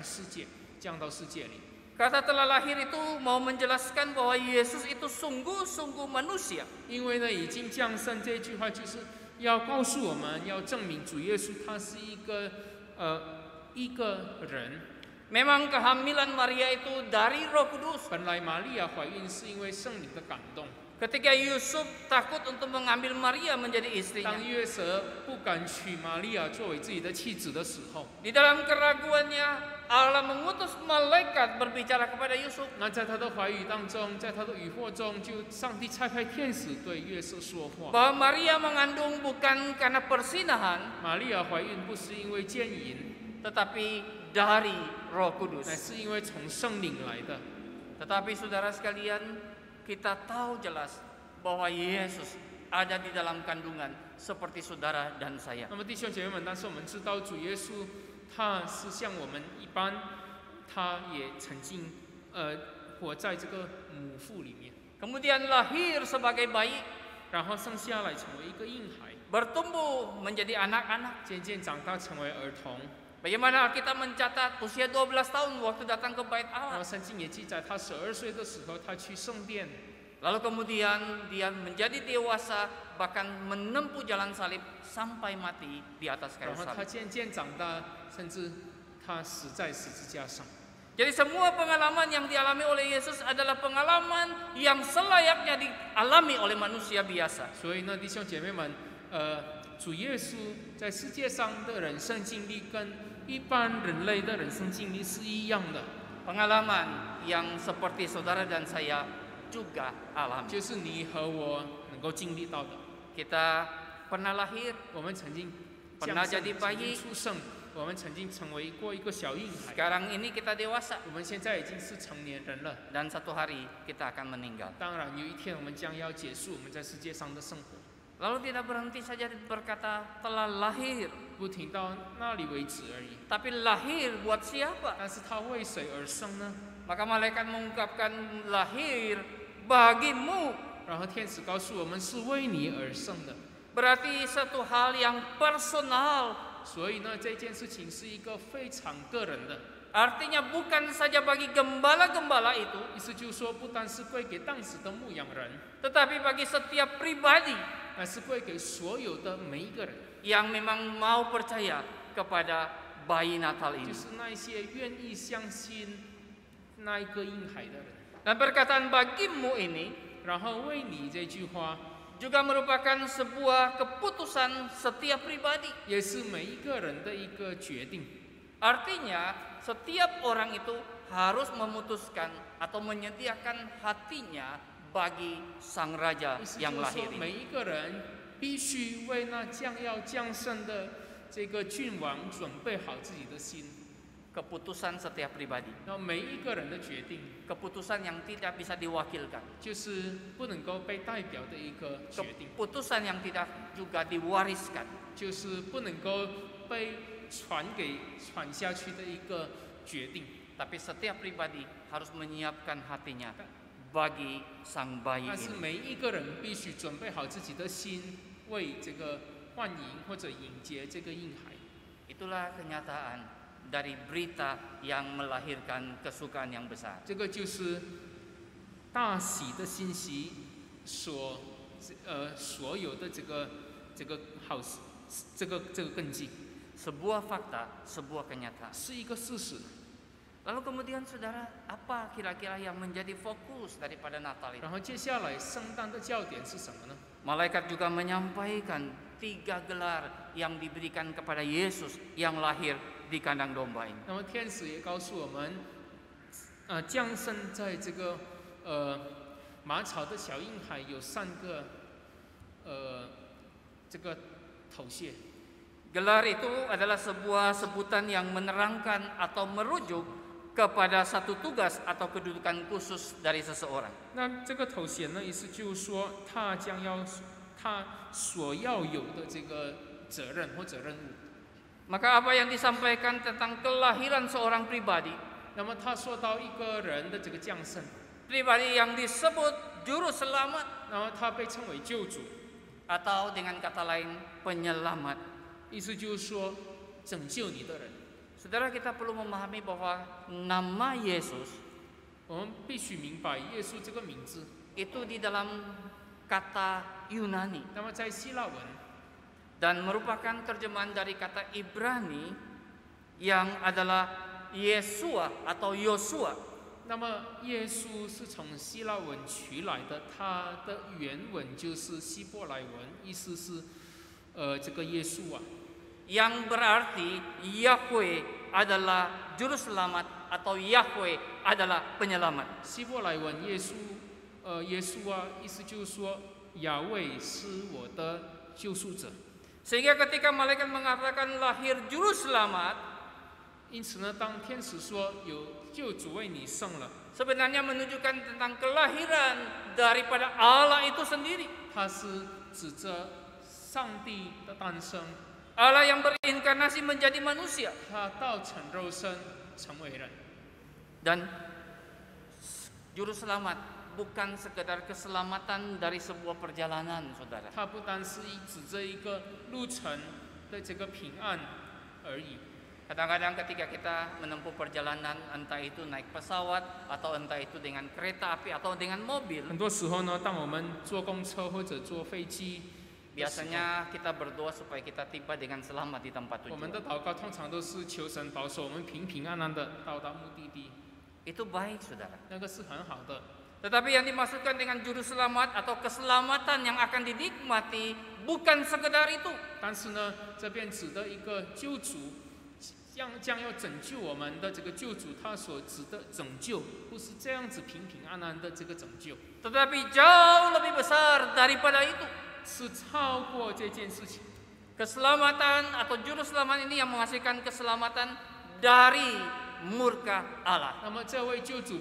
世界，降到世界里。 Kata telah lahir itu mau menjelaskan bahwa Yesus itu sungguh-sungguh manusia. 因为呢，已经降生这句话就是要告诉我们，要证明主耶稣他是一个人。 Memang kehamilan Maria itu dari Roh Kudus. 本来玛利亚怀孕是因为圣灵的感动， Ketika Yusuf takut untuk mengambil Maria menjadi istrinya, 当约瑟不敢娶玛利亚作为自己的妻子的时候， di dalam keraguannya Allah mengutus malaikat berbicara kepada Yusuf. 那在他的怀疑当中，在他的疑惑中，就上帝差派天使对约瑟说话。 Bahwa Maria mengandung bukan karena persinahan, 玛利亚怀孕不是因为奸淫， tetapi dari Roh 乃 Kudus. 是因为从圣灵来的。 Tetapi saudara sekalian, kita tahu jelas bahwa Yesus ada di dalam kandungan seperti saudara dan saya. 那么弟兄姐妹们，但是我们知道主耶稣他是像我们一般，他也曾经活在这个母腹里面， Kemudian lahir sebagai bayi, 然后生下来成为一个婴孩， bertumbuh menjadi anak-anak. 渐渐长大成为儿童。 Bagaimana kita mencatat usia 12 tahun waktu datang ke bait 然 Allah. 后圣经也记载，他12岁的时候，他去圣殿， Lalu kemudian dia menjadi dewasa, bahkan menempuh jalan salib sampai mati di atas 然 kayu 后他 salib. 渐渐长大，甚至他死在十字架上。 Jadi semua pengalaman yang dialami oleh Yesus adalah pengalaman yang selayaknya dialami oleh manusia biasa. 所以呢，弟兄姐妹们，主耶稣在世界上的人生经历跟一般人类的人生经历是一样的， Pengalaman yang seperti saudara dan saya juga alami. 就是你和我能够经历到的。 Kita pernah lahir, 我们曾经 pernah 降生 jadi 曾 bayi, 经出生，我们曾经成为过一个小婴孩， sekarang ini kita dewasa, 我们现在已经是成年人了。 dan satu hari kita akan meninggal. 当然，有一天我们将要结束我们在世界上的生活， Lalu tidak berhenti saja berkata telah lahir, 不停到那里为止而已。 tapi lahir buat siapa? 但是他为谁而生呢？ Maka malaikat mengungkapkan lahir bagimu. 然后天使告诉我们是为你而生的， Berarti satu hal yang personal. 所以呢，这件事情是一个非常个人的。 Artinya bukan saja bagi gembala-gembala itu, 意思就是说，不单是归给当时的牧羊人， tetapi bagi setiap pribadi 而是归给所有的每一个人， yang memang mau percaya kepada bayi Natal 就 ini. 是那一些愿意相信那一个婴孩的人。 Dan perkataan bagimu ini 然后为你这句话， juga merupakan sebuah keputusan setiap pribadi. 也是每一个人的一个决定。 Artinya setiap orang itu harus memutuskan atau menyediakan hatinya bagi sang raja 意思就 yang 是 lahir 说， ini. 每一个人必须为那将要降生的这个君王准备好自己的心。 Keputusan setiap pribadi, 然后每一个人的决定， keputusan yang tidak bisa diwakilkan, 就是不能够被代表的一个决定， keputusan yang tidak juga diwariskan. 就是不能够被传下去的一个决定。 Tapi setiap pribadi harus menyiapkan hatinya bagi sang bayi 但是 ini. 每一个人必须准备好自己的心，为这个欢迎或者迎接这个婴孩。 Itulah kenyataan dari berita yang melahirkan kesukaan yang besar. 这个就是大喜的信息所有的这个好这个根基， Sebuah fakta, sebuah kenyataan. 是一个事实。 Lalu kemudian saudara, apa kira-kira yang menjadi fokus daripada Natal itu? 然后接下来圣诞的焦点是什么呢？ Malaikat juga menyampaikan 3 gelar yang diberikan kepada Yesus yang lahir di kandang domba ini. 那么天使也告诉我们，降生在这个马槽的小婴孩有3个这个头衔。 Gelar itu adalah sebuah sebutan yang menerangkan atau merujuk kepada satu tugas atau kedudukan khusus dari seseorang. 那这个头衔呢，意思就是说，他所要有的这个责任或者任务。 Maka apa yang disampaikan tentang kelahiran seorang pribadi, 那么他说到一个人的这个降生， pribadi yang disebut juru selamat 那么他被称为救主， atau dengan kata lain penyelamat. 意思就是说拯救你的人。 Saudara, kita perlu memahami bahwa nama Yesus 我们必须明白耶稣这个名字， itu di dalam kata Yunani 那么在希腊文， dan merupakan terjemahan dari kata Ibrani yang adalah Yesua atau Yosua. 那么耶稣是从希腊文取来的，它的原文就是希伯来文，意思是这个耶稣啊。 Yang berarti Yahweh adalah juru selamat atau Yahweh adalah penyelamat. 希伯来文耶稣啊，意思就是说亚卫是我的救赎者。 Sehingga ketika malaikat mengatakan lahir juru selamat, 因此呢，当天使说有救主为你生了， sebenarnya menunjukkan tentang kelahiran daripada Allah itu sendiri. 它是指着上帝的诞生， Allah yang berinkarnasi menjadi manusia. 他道成肉身成为人。 Dan juru selamat bukan sekedar keselamatan dari sebuah perjalanan, saudara. 它不单是指着一个路程的这个平安而已。 Kadang-kadang ketika kita menempuh perjalanan, entah itu naik pesawat atau entah itu dengan kereta api atau dengan mobil, 很多时候呢，当我们坐公车或者坐飞机， biasanya kita berdoa supaya kita tiba dengan selamat di tempat 我们的 tujuan. 祷告通常都是求神保守我们平平安安的到达目的地， Itu baik, saudara. 那个是很好的。 Tetapi yang dimaksudkan dengan juru selamat atau keselamatan yang akan dinikmati bukan sekedar itu. 但是呢，这边指的一个救主，将要拯救我们的这个救主，他所指的拯救，不是这样子平平安安的这个拯救， Tetapi jauh lebih besar daripada itu. 是超过这件事情。 Keselamatan atau juru selamat ini yang menghasilkan keselamatan dari murka Allah. 那么这位救主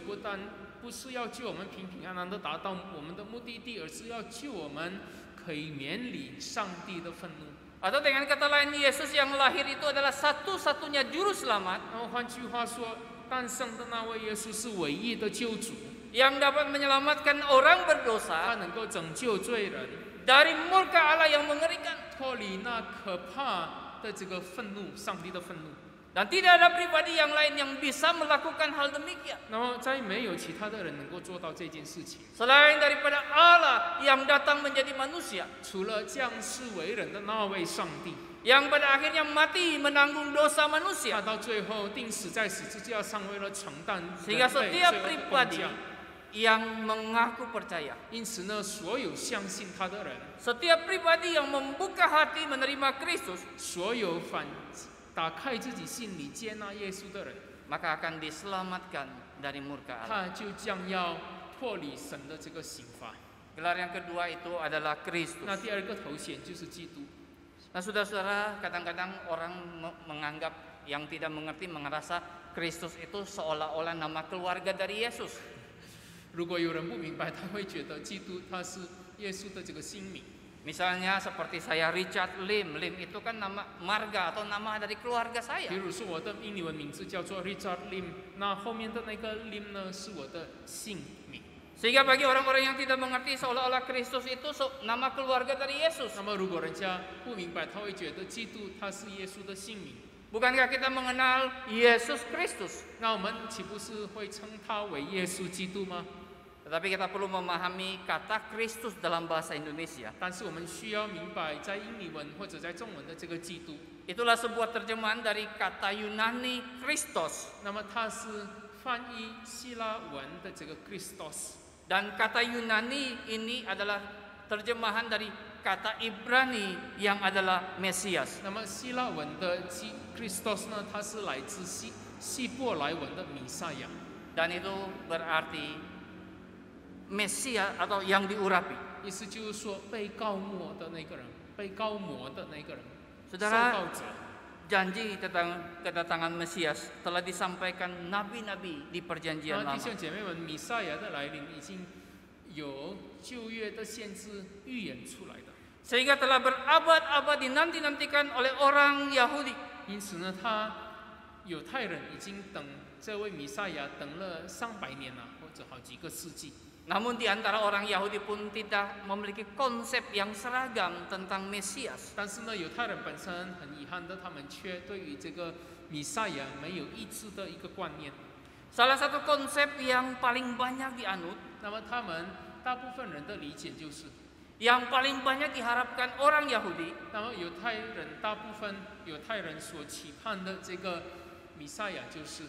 不是要救我们平平安安的达到我们的目的地，而是要救我们可以免离上帝的愤怒。 Atau dengan kata lain, Yesus yang lahir itu adalah satu-satunya juru selamat 那么换句话说，诞生的那位耶稣是唯一的救主， yang dapat menyelamatkan orang 他 berdosa 能够拯救罪人， dari murka Allah yang mengerikan. 脱离那可怕的这个愤怒，上帝的愤怒。 Dan tidak ada pribadi yang lain yang bisa melakukan hal demikian 那么在没有其他的人能够做到这件事情， selain daripada Allah yang datang menjadi manusia, 除了降世为人的那位上帝， yang pada akhirnya mati menanggung dosa 他 manusia, 到最后定死在十字架上，为了承担人 sehingga 类罪 setiap 恶的工 pribadi 价。 yang mengaku percaya, 因此呢，所有相信他的人， setiap pribadi yang membuka hati menerima Kristus, 所有打开自己心里接纳耶稣的人， maka akan diselamatkan dari murka Allah. 他就将要脱离神的这个刑罚。 Gelar yang kedua itu adalah Kristus. 那第二个头衔就是基督。 Nah, saudara-saudara, kadang-kadang orang menganggap yang tidak mengerti merasa Kristus itu seolah-olah nama keluarga dari Yesus. 如果有人不明白，他会觉得基督他是耶稣的这个新名。 Misalnya seperti saya Richard Lim, Lim itu kan nama marga atau nama dari keluarga saya. 比如说我的英文名字叫做 Richard Lim， 那后面的那个 Lim 呢是我的姓名。 Sehingga bagi orang-orang yang tidak mengerti seolah-olah Kristus itu nama keluarga dari Yesus. 那么如果人家不明白，他会觉得基督他是耶稣的姓名。 Bukankah kita mengenal Yesus Kristus? 那我们岂不是会称他为耶稣基督吗？ Tetapi kita perlu memahami kata Kristus dalam bahasa Indonesia. 但是我们需要明白，在英语文或者在中文的这个基督， Itulah sebuah terjemahan dari kata Yunani Christos. 那么它是翻译希腊文的这个 Christos。 Dan kata Yunani ini adalah terjemahan dari kata Ibrani yang adalah Mesias. 那么希腊文的 Christos 呢，它是来自希伯来文的弥赛亚， Dan itu berarti Mesias atau yang diurapi. 意思就是说被膏抹的那个人，被膏抹的那个人，受 Saudara, 膏者。 janji tentang kedatangan Mesias telah disampaikan nabi-nabi di perjanjian 弟 lama. 兄姐妹们，弥赛亚的来临已经有旧约的先知预言出来的， Sehingga telah berabad-abad dinanti-nantikan oleh orang Yahudi. 因此呢，犹太人已经等这位弥赛亚等了300年了，或者好几个世纪。 Namun di antara orang Yahudi pun tidak memiliki konsep yang seragam tentang Mesias. 但是呢，犹太人本身很遗憾的，他们却对于这个弥赛亚没有一致的一个观念。 Salah satu konsep yang paling banyak dianut, 那么他们大部分人的理解就是， yang paling banyak diharapkan orang Yahudi, 那么大部分犹太人所期盼的这个弥赛亚就是。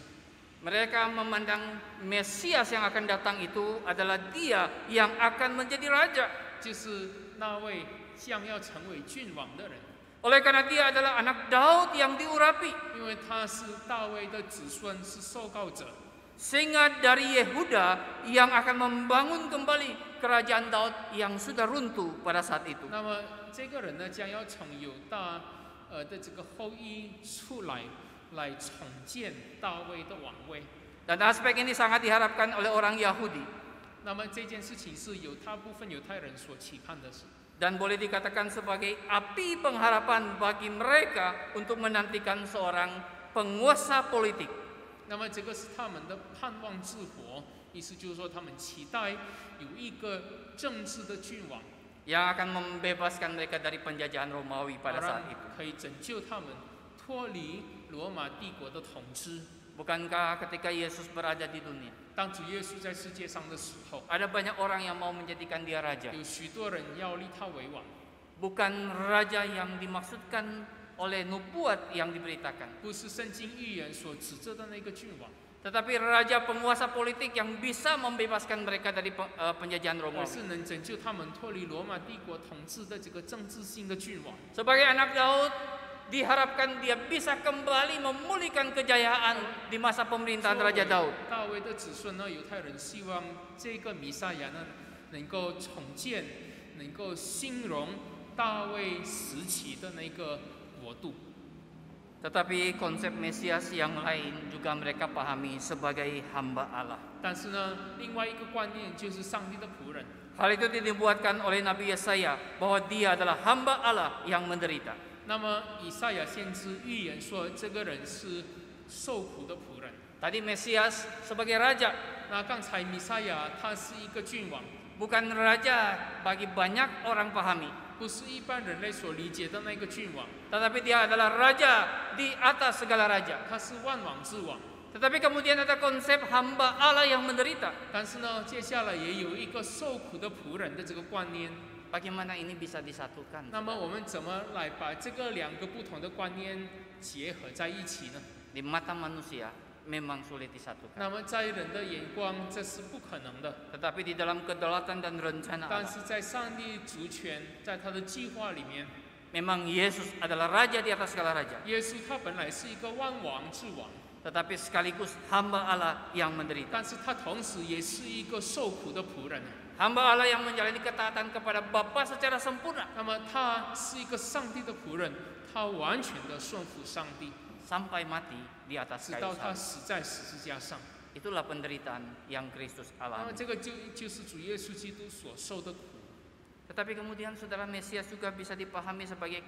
mereka memandang Mesias yang akan datang itu adalah Dia yang akan menjadi raja. 就是那位将要成为君王的人， Oleh karena Dia adalah anak Daud yang diurapi, 因为他是大卫的子孙，是受膏者。 sehingga dari Yehuda yang akan membangun kembali kerajaan Daud yang sudah runtuh pada saat itu. 那么这个人呢，将要从犹大的这个后裔出来重建大卫的王位。 Dan aspek ini sangat diharapkan oleh orang Yahudi. 那么这件事情是有大部分犹太人所期盼的事， Dan boleh dikatakan sebagai api pengharapan bagi mereka untuk menantikan seorang penguasa politik. 那么这个是他们的盼望之火，意思就是说他们期待有一个政治的君王， yang akan membebaskan mereka dari penjajahan Romawi pada saat itu. 可以拯救他们脱离罗马帝国的统治。 Bukankah ketika Yesus berada di dunia, 当主耶稣在世界上的时候， ada banyak orang yang mau menjadikan Dia raja? 有许多人要立他为王， Bukan raja yang dimaksudkan oleh nubuat yang diberitakan, 不是圣经预言所指责的那个君王， tetapi raja penguasa politik yang bisa membebaskan mereka dari penjajahan 而 Romawi. 是能拯救他们脱离罗马帝国统治的这个政治性的君王。 Sebagai anak Daud, diharapkan dia bisa kembali memulihkan kejayaan di masa pemerintahan Raja Daud. 大卫的子孙呢，犹太人希望这个弥赛亚呢，能够重建，能够兴荣大卫时期的那个国度。 Tetapi konsep Mesias yang lain juga mereka pahami sebagai hamba Allah. 但是呢，另外一个观念就是上帝的仆人。 Hal itu dinubuatkan oleh Nabi Yesaya bahwa dia adalah hamba Allah yang menderita. 那么以赛亚先知预言说，这个人是受苦的仆人。 Tadi Mesias sebagai raja, 那刚才弥赛亚他是一个君王， bukan raja bagi banyak orang pahami, 不是一般人类所理解的那个君王， tetapi dia adalah raja di atas segala raja. 他是万王之王。 Tetapi kemudian ada konsep hamba Allah yang menderita. 但是呢，接下来也有一个受苦的仆人的这个观念。 Bagaimana ini bisa disatukan? 那么我们怎么来把这个两个不同的观念结合在一起呢？ Di mata manusia memang sulit disatukan. 那么在人的眼光，这是不可能的。 Tetapi di dalam kedaulatan dan rencana 但 Allah, 是在上帝主权，在他的计划里面， memang Yesus adalah raja di atas segala raja. 耶稣他本来是一个万王之王， tetapi sekaligus hamba Allah yang menderita. 但是他同时也是一个受苦的仆人。 Hamba Allah yang menjalani ketaatan kepada Bapa secara sempurna. 那么他是一个上帝的仆人，他完全的顺服上帝， Sampai mati di atas 直 kayu 到他 salib. 死在十字架上。 Itulah penderitaan yang Kristus 那么 alami. 这个就是主耶稣基督所受的苦。 Tetapi kemudian saudara, Mesias juga bisa dipahami sebagai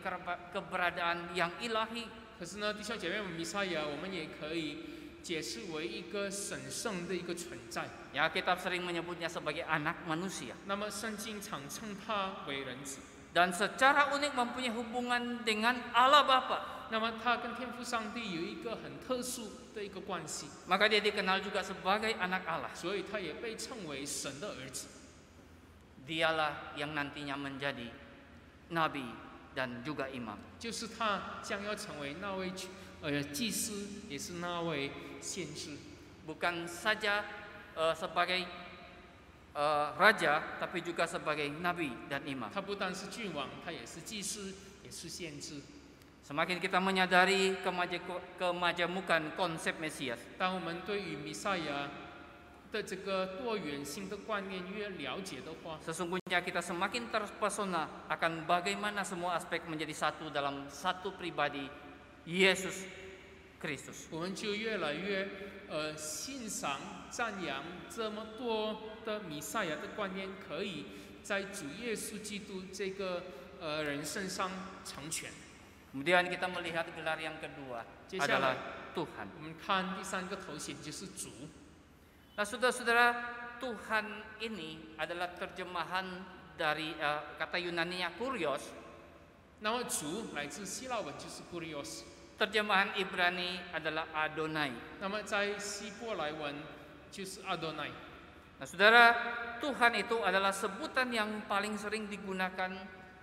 keberadaan yang ilahi. 可是呢，弟兄姐妹们，弥赛亚我们也可以解释为一个神圣的一个存在。 Ya, Kitab sering menyebutnya sebagai anak manusia. 那么圣经常称他为人子， Dan secara unik mempunyai hubungan dengan Allah Bapa. 那么他跟天父上帝有一个很特殊的一个关系， Maka dia dikenal juga sebagai anak Allah. 所以他也被称为神的儿子。 Dialah yang nantinya menjadi nabi dan juga imam. 就是他将要成为那位祭司，也是那位先知。 Bukan saja sebagai raja, tapi juga sebagai nabi dan imam. 他不单是君王，他也是祭司，也是先知。 Semakin kita menyadari kemajemukan konsep Mesias, 当我们对于弥赛亚的这个多元性的观念越了解的话， sesungguhnya kita semakin terpesona akan bagaimana semua aspek menjadi satu dalam satu pribadi, Yesus Kristus. 我们就越来越欣赏、赞扬这么多的弥赛亚的观念，可以在主耶稣基督这个人身上成全。 Kemudian kita melihat gelar yang kedua 接下来 adalah Tuhan. 我们看第三个头衔就是主。 Nah, saudara-saudara, Tuhan ini adalah terjemahan dari kata Yunani-nya kurios. 那么主来自希腊文就是 kurios， Terjemahan Ibrani adalah Adonai. 那么在希伯来文就是 Adonai。 Nah, saudara, Tuhan itu adalah sebutan yang paling sering digunakan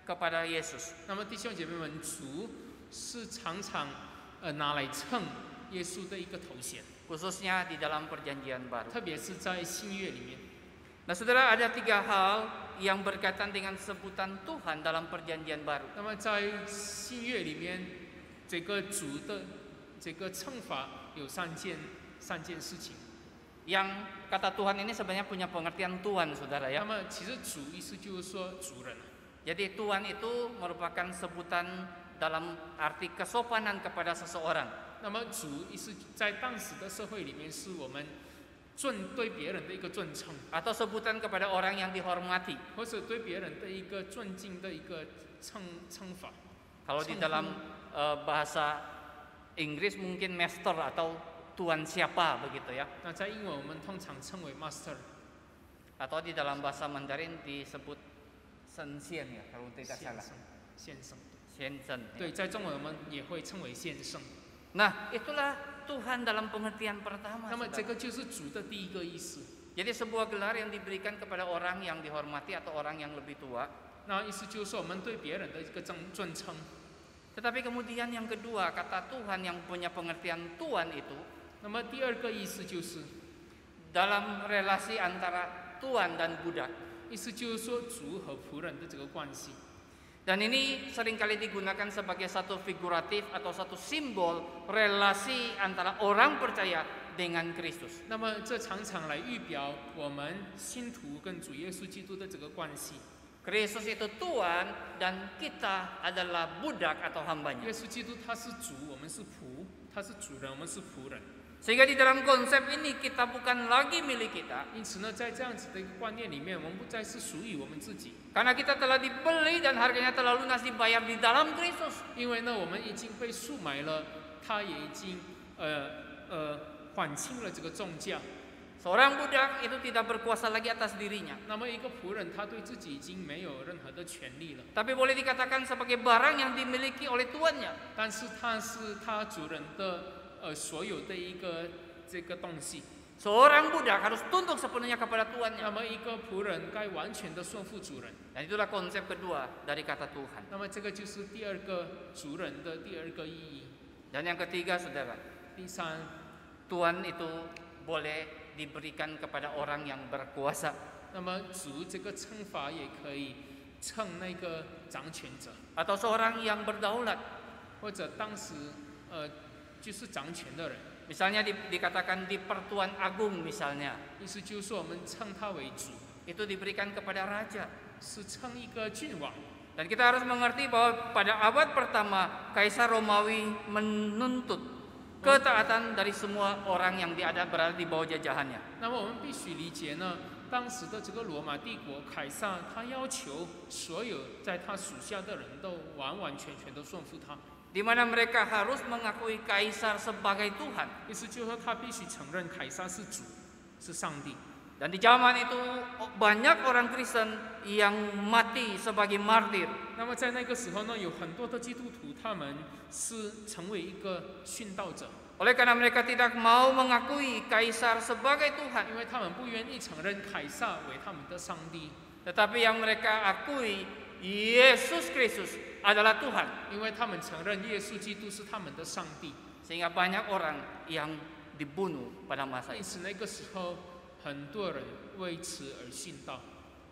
kepada Yesus. 那么弟兄姐妹们，主是常常拿来称耶稣的一个头衔， Khususnya di dalam perjanjian baru. 特别是在新约里面。 Nah, saudara, ada 3 hal yang berkaitan dengan sebutan Tuhan dalam perjanjian baru. 那么在新约里面，这个主的这个称法有三件事情。 Yang kata Tuhan ini sebenarnya punya pengertian Tuhan, saudara 那 ya. 么其实主意思就是说主人。 Jadi Tuhan itu merupakan sebutan dalam arti kesopanan kepada seseorang. 那么主意思在当时的社会里面，是我们对别人的一个尊称， Atau sebutan kepada orang yang dihormati. 或者对别人的一个尊敬的一个称法。 Kalau di dalam bahasa Inggris mungkin master atau tuan siapa begitu ya. 那在英文我们通常称为 master， Atau di dalam bahasa Mandarin disebut sensian ya kalau tidak 先 salah. 生，先生。 Sensen. 对，在中文我们也会称为先生。 Nah, itulah Tuhan dalam pengertian pertama. 那么这 saudara. 个就是主的第一个意思。 Jadi sebuah gelar yang diberikan kepada orang yang dihormati atau orang yang lebih tua. 那意思就是说我们对别人的一个尊称。 Tetapi kemudian yang kedua, kata Tuhan yang punya pengertian Tuhan itu 那么第二个意思就是， dalam relasi antara tuan dan budak. 意思就是说主和仆人的这个关系。 Dan ini seringkali digunakan sebagai satu figuratif atau satu simbol relasi antara orang percaya dengan Kristus. 那么这常常来预表我们信徒跟主耶稣基督的这个关系。 Kristus itu Tuhan dan kita adalah budak atau 耶 hambanya. 稣基督他是主，我们是仆；他是主人，我们是仆人。 Sehingga di dalam konsep ini kita bukan lagi milik kita. 因此呢，在这样子的一个观念里面，我们不再是属于我们自己， Karena kita telah dibeli dan harganya telah lunas dibayar di dalam Kristus. 因为呢，我们已经被赎买了，他也已经还清了这个重价。 Seorang budak itu tidak berkuasa lagi atas dirinya. 那么一个仆人，他对自己已经没有任何的权利了， Tapi boleh dikatakan sebagai barang yang dimiliki oleh tuannya. 但是他是他主人的所有的一个这个东西。 Seorang budak harus tunduk sepenuhnya kepada 那 tuannya. 么一个仆人该完全的顺服主人。 Dan itulah konsep kedua dari kata Tuhan. 那么这个就是第二个主人的第二个意义。 Dan yang ketiga, saudara, 第三， tuan itu boleh diberikan kepada orang yang berkuasa. 那么主这个称法也可以称那个掌权者， Atau seorang yang berdaulat. 或者当时就是掌权的人。 Misalnya dikatakan di Pertuan Agung misalnya, 意思就是说我们称他为主， itu diberikan kepada raja. 是称一个君王。 Dan kita harus mengerti bahwa pada abad pertama Kaisar Romawi menuntut ketaatan dari semua orang yang berada di bawah jajahannya. 那么我们必须理解呢，当时的这个罗马帝国凯撒，他要求所有在他属下的人都完完全全的顺服他。 Di mana mereka harus mengakui Kaisar sebagai Tuhan. 意思就是说，他必须承认凯撒是主，是上帝。 Dan di zaman itu banyak orang Kristen yang mati sebagai martir. 那么在那个时候呢，有很多的基督徒，他们是成为一个殉道者， Oleh karena mereka tidak mau mengakui Kaisar sebagai Tuhan, 因为他们不愿意承认凯撒为他们的上帝， tetapi yang mereka akui Yesus Kristus adalah Tuhan. 因为他们承认耶稣基督是他们的上帝。 Sehingga banyak orang yang dibunuh pada masa 因 itu. 此那个时候，很多人为此而殉道。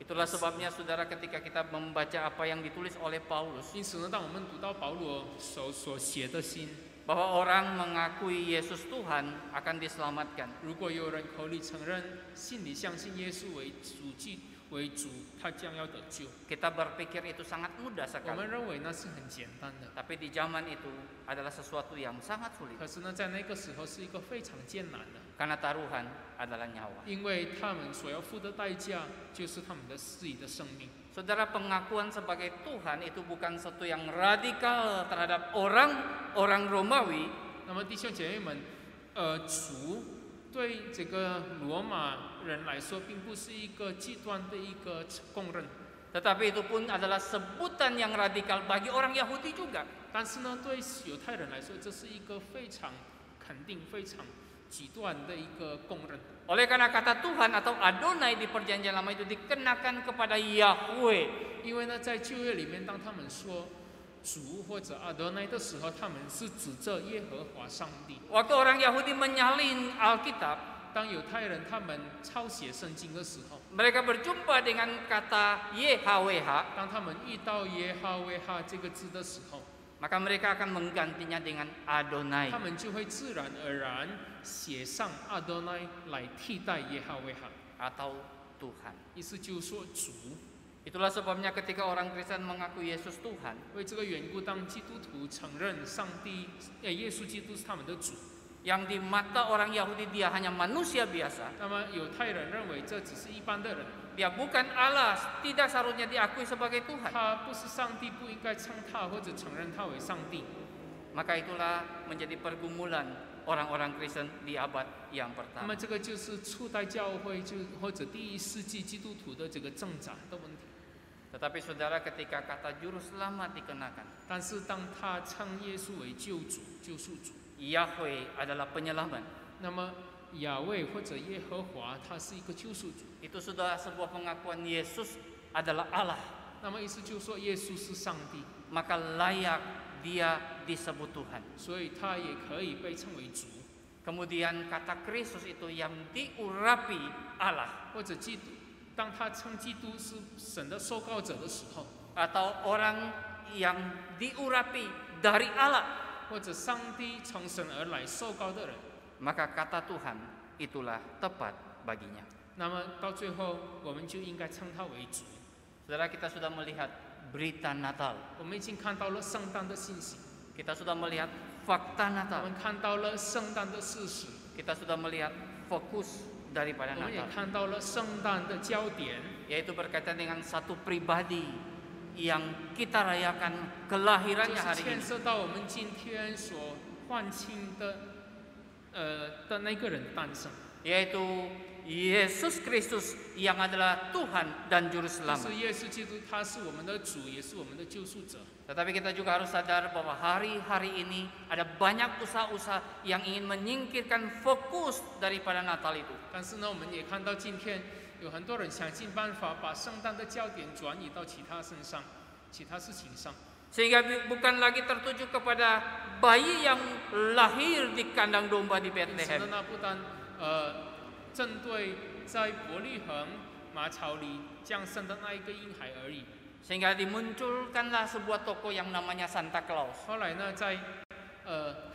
Itulah sebabnya saudara ketika kita membaca apa yang ditulis oleh Paulus, 因此呢，当我们读到保罗所写的信， bahwa orang mengakui Yesus Tuhan akan diselamatkan. 如果有人口里承认、心里相信耶稣为主，他将要得救。 Kita berpikir itu sangat mudah 我 sekali. 们认为那是很简单的， Tapi di zaman itu adalah sesuatu yang sangat sulit. 可是呢，在那个时候是一个非常艰难的， Karena taruhan adalah nyawa. 因为他们所要付的代价就是他们的自己的生命。 Saudara, pengakuan sebagai Tuhan itu bukan sesuatu yang radikal terhadap orang Romawi, 那么弟兄姐妹们，主对这个罗马人来说，并不是一个极端的一个公认， tetapi itu pun adalah sebutan yang radikal bagi orang Yahudi juga. 但是呢，对犹太人来说，这是一个非常肯定、非常极端的一个公认。 Oleh karena kata Tuhan atau Adonai di perjanjian lama itu dikenakan kepada Yahweh. 因为呢，在旧约里面，当他们说主或者阿德奈的时候，他们是指着耶和华上帝。 Waktu orang Yahudi menyalin Alkitab, 当犹太人他们抄写圣经的时候， mereka berjumpa dengan kata YHWH, 当他们遇到耶哈维哈这个字的时候， maka mereka akan menggantinya dengan Adonai. 他们就会自然而然写上阿德奈来替代耶哈维哈， Atau Tuhan. 意思就是说主。 Itulah sebabnya ketika orang Kristen mengaku Yesus Tuhan, 为这个缘故，当基督徒承认上帝、耶稣基督是他们的主， yang di mata orang Yahudi dia hanya manusia biasa, 那么犹太人认为这只是一般的人， dia bukan Allah, tidak seharusnya diakui sebagai Tuhan. 他不是上帝，不应该称他或者承认他为上帝。 Maka itulah menjadi pergumulan orang-orang Kristen di abad yang 那 pertama. 么这个就是初代教会或者第一世纪基督徒的这个挣扎的问题。 Tetapi saudara, ketika kata juru selamat dikenakan, 但是当他称耶稣为救主、救赎主， Yahweh adalah penyelamat. 那么亚卫或者耶和华，他是一个救赎主。 Itu sudah sebuah pengakuan Yesus adalah Allah. 那么意思就是说，耶稣是上帝， Maka layak dia disebut Tuhan. 所以他也可以被称为主， Kemudian kata Kristus itu yang diurapi Allah. 或者基督。当他称基督是神的受膏者的时候， Atau orang yang diurapi dari Allah. 或者上帝从神而来受膏的人， Maka kata Tuhan itulah tepat baginya. 那么到最后，我们就应该称他为主。 Saudara, kita sudah melihat berita Natal. 我们已经看到了圣诞的信息， Kita sudah melihat fakta 我 Natal. 们看到了圣诞的事实， Kita sudah melihat fokus daripada 我们也 Natal, 看到了圣诞的焦点， yaitu berkaitan dengan satu pribadi yang kita rayakan 就 kelahirannya 是 hari 牵 ini, 涉到我们今天所欢庆的那个人诞生， yaitu Yesus Kristus yang adalah Tuhan dan Juru 就 Selamat. 是耶稣基督，他是我们的主，也是我们的救赎者。 Tetapi kita juga harus sadar bahwa hari-hari ini ada banyak usaha-usaha yang ingin menyingkirkan fokus daripada Natal itu. 但是呢，我们也看到今天有很多人想尽办法把圣诞的焦点转移到其他身上、其他事情上， Sehingga bukan lagi tertuju kepada bayi yang lahir di kandang domba di 因此呢， Bethlehem. 那不单针对在伯利恒马槽里降生的那一个婴孩而已。 Sehingga dimunculkanlah sebuah toko yang namanya Santa Claus. 后来呢，在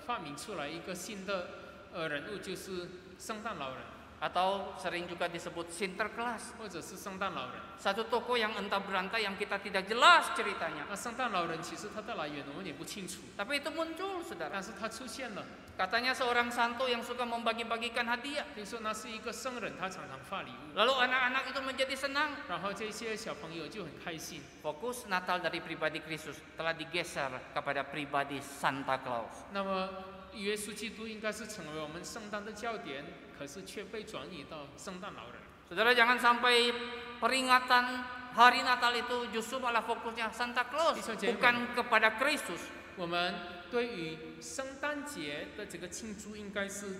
发明出来一个新的人物，就是圣诞老人， atau sering juga disebut Sinterklas. 或者是圣诞老人。 Satu toko yang entah berantai yang kita tidak jelas ceritanya. 那圣诞老人其实它的来源我们也不清楚， Tapi itu muncul, saudara. 但是它出现了。 Katanya seorang santo yang suka membagi-bagikan hadiah. 听说那是一个圣人，他常常发礼物， Lalu anak-anak itu menjadi senang. 然后这些小朋友就很开心。 Fokus Natal dari pribadi Kristus telah digeser kepada pribadi Santa Claus. 那么耶稣基督应该是成为我们圣诞的焦点，可是却被转移到圣诞老人。 Saudara, jangan sampai peringatan hari Natal itu justru malah fokusnya Santa Claus, bukan kepada Kristus. 我们对于圣诞节的这个庆祝，应该是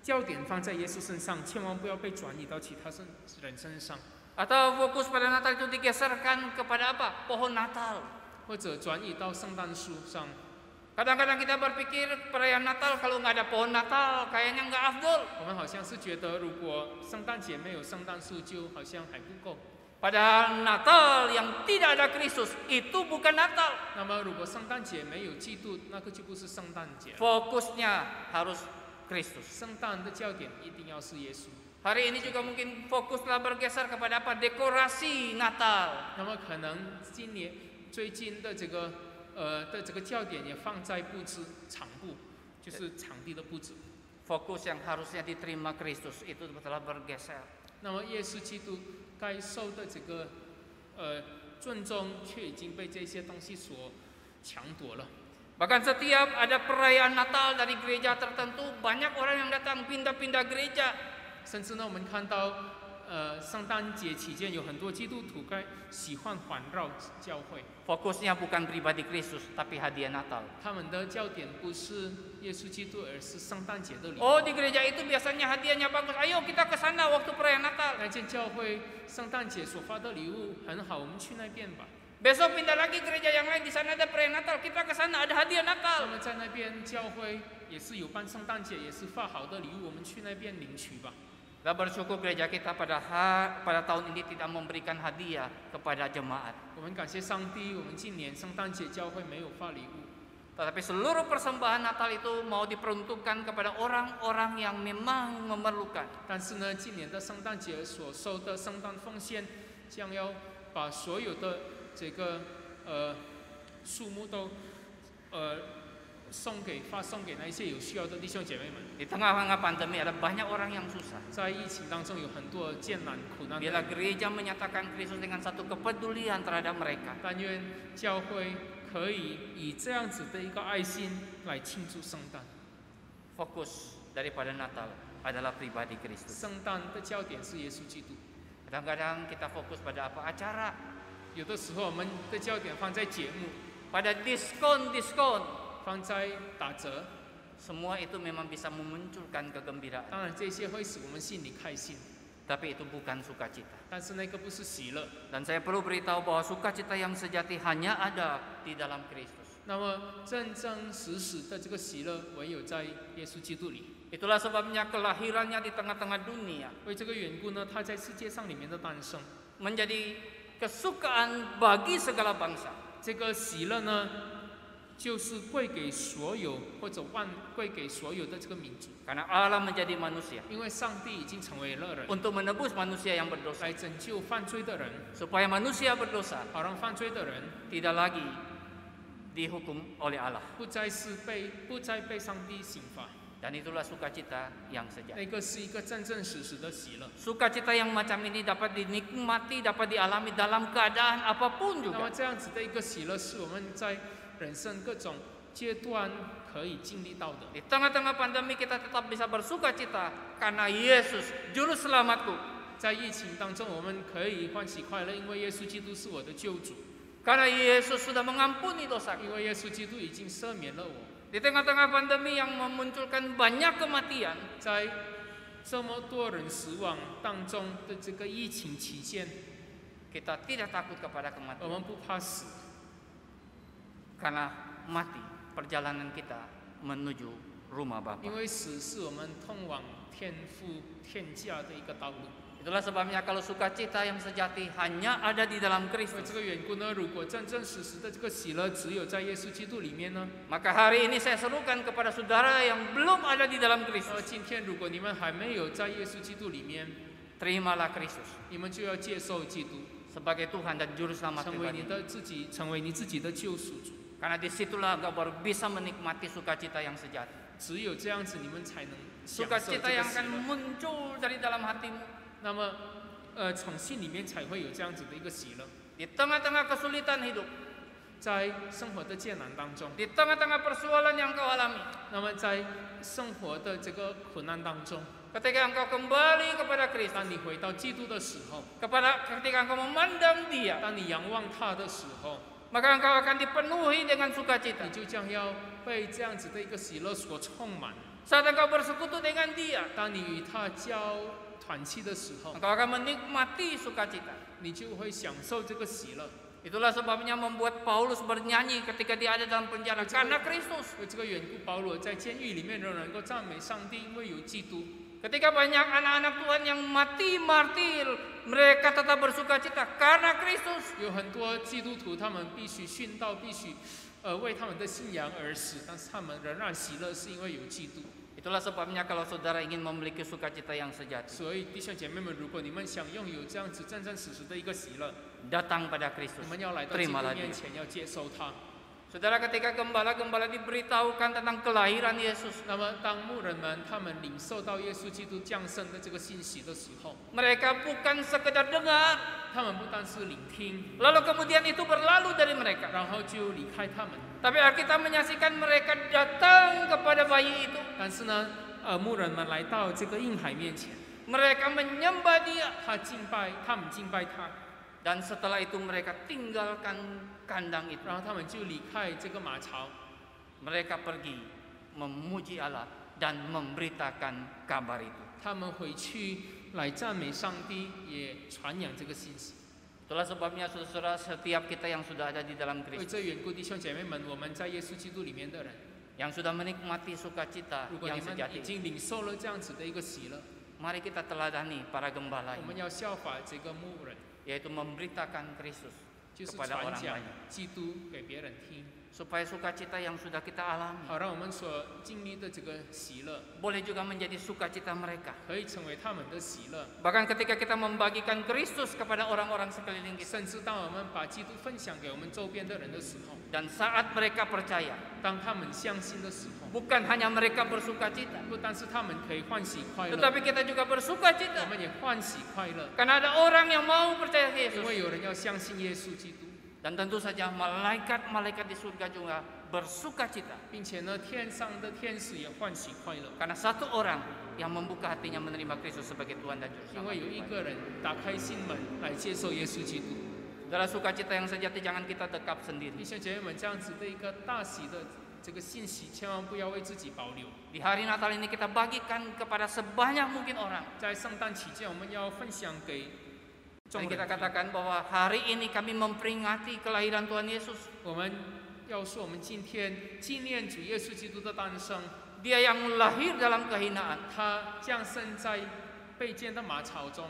焦点放在耶稣身上，千万不要被转移到其他人身上， Atau fokus pada Natal itu digeserkan kepada apa? Pohon Natal. 或者转移到圣诞树上。 Kadang-kadang kita berpikir perayaan Natal kalau nggak ada pohon Natal kayaknya nggak afdol. 我们好像是觉得，如果圣诞节没有圣诞树，就好像还不够。 Padahal Natal yang tidak ada Kristus itu bukan Natal. 那么，如果圣诞节没有基督，那个就不是圣诞节。 Fokusnya harus Kristus. 圣诞的焦点一定要是耶稣。 Hari ini juga mungkin fokus telah bergeser kepada apa? Dekorasi Natal. 那么，可能最近的这个焦点也放在布置场布，就是场地的布置。 Fokus yang harusnya diterima Kristus itu telah bergeser. 那么，耶稣基督该受的这个尊重，却已经被这些东西所抢夺了。 Bahkan setiap ada perayaan Natal dari gereja tertentu, banyak orang yang datang pindah-pindah gereja. 甚至呢，我们看到，圣诞节期间有很多基督徒喜欢环绕教会， Fokusnya bukan pribadi Kristus, tapi hadiah Natal. 他们的焦点不是耶稣基督，而是圣诞节的礼物。 Oh, di gereja itu biasanya hadiahnya bagus. Ayo kita ke sana waktu perayaan Natal. 那间教会圣诞节所发的礼物很好，我们去那边吧。 Besok pindah lagi gereja yang lain, di sana ada perayaan Natal. Kita ke sana ada hadiah 那 Natal. 么在那边教会也是有办圣诞节，也是发好的礼物，我们去那边领取吧。 Kita bersyukur gereja kita pada tahun ini tidak memberikan hadiah kepada jemaat. 我们感谢上帝，我们今年圣诞节教会没有发礼物， Tetapi seluruh persembahan Natal itu mau diperuntukkan kepada orang-orang yang memang memerlukan. 但是呢，今年的圣诞节所收的圣诞奉献，将要把所有的这个数目都发送给那些有需要的弟兄姐妹们。 Di tengah-tengah pandemi ada banyak orang yang susah. 在疫情当中，有很多艰难苦难的 Bila 人。 gereja menyatakan Kristus dengan satu kepedulian terhadap mereka, 但愿教会可以以这样子的一个爱心来庆祝圣诞。 fokus daripada Natal adalah pribadi Kristus. 圣诞的焦点是耶稣基督。 Kadang-kadang kita fokus pada apa? Acara, 有的时候我们的焦点放在节目， pada diskon-diskon. 放在打折。 Semua itu memang bisa memunculkan kegembiraan. 当然，这些会使我们心里开心， Tapi itu bukan sukacita. 但是那个不是喜乐。 Dan saya perlu beritahu bahwa sukacita yang sejati hanya ada di dalam Kristus. 那么真真实实的这个喜乐，唯有在耶稣基督里。 Itulah sebabnya kelahirannya di tengah-tengah dunia 为这个缘故呢，他在世界上里面的诞生， menjadi kesukaan bagi segala bangsa. 这个喜乐呢，就是归给所有或者归给所有的这个民族， Karena Allah menjadi manusia 因为上帝已经成为了人， untuk menebus manusia yang berdosa. 来拯救犯罪的人， Supaya manusia berdosa 好让犯罪的人 tidak lagi dihukum oleh Allah. 不再被上帝刑罚。 Dan itulah sukacita yang sejati. 那个是一个真真实实的喜乐。 Sukacita yang macam ini dapat dinikmati, dapat dialami dalam keadaan apapun 那么 juga. 这样子的一个喜乐，是我们在人生各种阶段可以经历到的。 Di tengah-tengah pandemi kita tetap bisa bersukacita karena Yesus juru selamatku. 在疫情当中，我们可以欢喜快乐，因为耶稣基督是我的救主， Karena Yesus sudah mengampuni dosaku. 因为耶稣基督已经赦免了我。 Di tengah-tengah pandemi yang memunculkan banyak kematian, 在这么多人死亡当中的这个疫情期间， kita tidak takut kepada 我 kematian. 们不怕死， Karena mati perjalanan kita menuju rumah Bapa. 因为死是我们通往天父天家的一个道路。Itulah sebabnya kalau sukacita yang sejati hanya ada di dalam 因为 Kristus, 这个缘故呢，如果真真实实的这个喜乐只有在耶稣基督里面呢， maka hari ini saya serukan kepada saudara yang belum ada di dalam 而 Kristus, 今天如果你们还没有在耶稣基督里面， terimalah Kristus 你们就要接受基督， sebagai Tuhan dan Juru Selamat 成为 pribadi. 你的自己，成为你自己的救赎主。 Karena disitulah engkau baru bisa menikmati sukacita yang sejati. 只有这样子，你们才能享受这 Sukacita 个 yang 喜 akan 乐。 muncul dari dalam hatimu 那么，从心里面才会有这样子的一个喜乐， di tengah-tengah kesulitan hidup, 在生活的艰难当中， di tengah-tengah persoalan yang kau alami. 那么在生活的这个苦难当中， Ketika engkau kembali kepada Kristus, 当你回到基督的时候， ketika engkau memandang Dia, 当你仰望他的时候， maka engkau akan dipenuhi dengan sukacita. 你就将要被这样子的一个喜乐所充满。 Saat engkau bersekutu dengan Dia, 当你与他交团契的时候， engkau akan menikmati sukacita. 你就会享受这个喜乐。 Itulah sebabnya membuat Paulus bernyanyi ketika dia ada dalam penjara karena Kristus. 为这个缘故，保罗在监狱里面仍能够赞美上帝，因为有基督。 Ketika banyak anak-anak Tuhan yang mati martir, mereka tetap bersukacita karena Kristus. 有很多基督徒，他们必须殉道，必须为他们的信仰而死，但是他们仍然喜乐，是因为有基督。 Itulah sebabnya kalau saudara ingin memiliki sukacita yang sejati, 所以弟兄姐妹们，如果你们想拥有这样子真真实实的一个喜乐， datang pada Kristus. 你们要来到基督 Terimalah 面 Dia. 前，要接受他。 Saudara, ketika gembala-gembala diberitahukan tentang kelahiran Yesus, 那么，当牧人们他们领受到耶稣基督降生的这个信息的时候， mereka bukan sekedar dengar, 他们不单是聆听， lalu kemudian itu berlalu dari mereka. 然后就离开他们。 Tapi Alkitab menyaksikan mereka datang kepada bayi itu. 但是呢，牧人们来到这个婴孩面前， Mereka menyembah Dia. 他们敬拜他， Dan setelah itu mereka tinggalkan kandang itu. 然后他们就离开这个马槽， Mereka pergi memuji Allah dan memberitakan kabar itu. 他们回去来赞美上帝，也传扬这个信息。 Itulah sebabnya saudara, setiap kita yang sudah ada di dalam 为 Kristus, 这缘故，弟兄姐妹们，我们在耶稣基督里面的人， yang sudah menikmati sukacita 如果 yang 你们 sejati, 已经领受了这样子的一个喜乐， mari kita teladani para gembala 我们 ini, 要效法这个牧人， yaitu memberitakan Kristus 就是 kepada 传 orang 讲 banyak, 基督给别人听， supaya sukacita yang sudah kita alami 好让我们所经历的这个喜乐， boleh juga menjadi sukacita mereka. 可以成为他们的喜乐。 Bahkan ketika kita membagikan Kristus kepada orang-orang sekeliling kita, 甚至当我们把基督分享给我们周边的人的时候， dan saat mereka percaya, 当他们相信的时候， bukan hanya mereka bersukacita, 不单是他们可以欢喜快乐， tetapi kita juga 我 bersukacita 们也欢喜快乐， karena ada orang yang mau percaya 因 Yesus. 为有人要相信耶稣基督， Dan tentu saja malaikat-malaikat di surga juga bersukacita 并且呢，天上的天使也欢喜快乐， karena satu orang yang membuka hatinya menerima Kristus sebagai Tuhan dan Juru 因 Selamat 为有一 pribadi. 个人打开心门来接受耶稣基督。 Dalam sukacita yang sejati jangan kita dekap sendiri. 弟兄姐妹们，这样子的一个大喜的这个信息，千万不要为自己保留。 Di hari Natal ini kita bagikan kepada sebanyak mungkin orang. 在圣诞期间，我们要分享给众 Mari 人 kita 听。 katakan bahwa hari ini kami memperingati kelahiran Tuhan Yesus. 我们要说，我们今天纪念主耶稣基督的诞生， Dia yang lahir dalam kehinaan. 他降生在被奸的马槽中，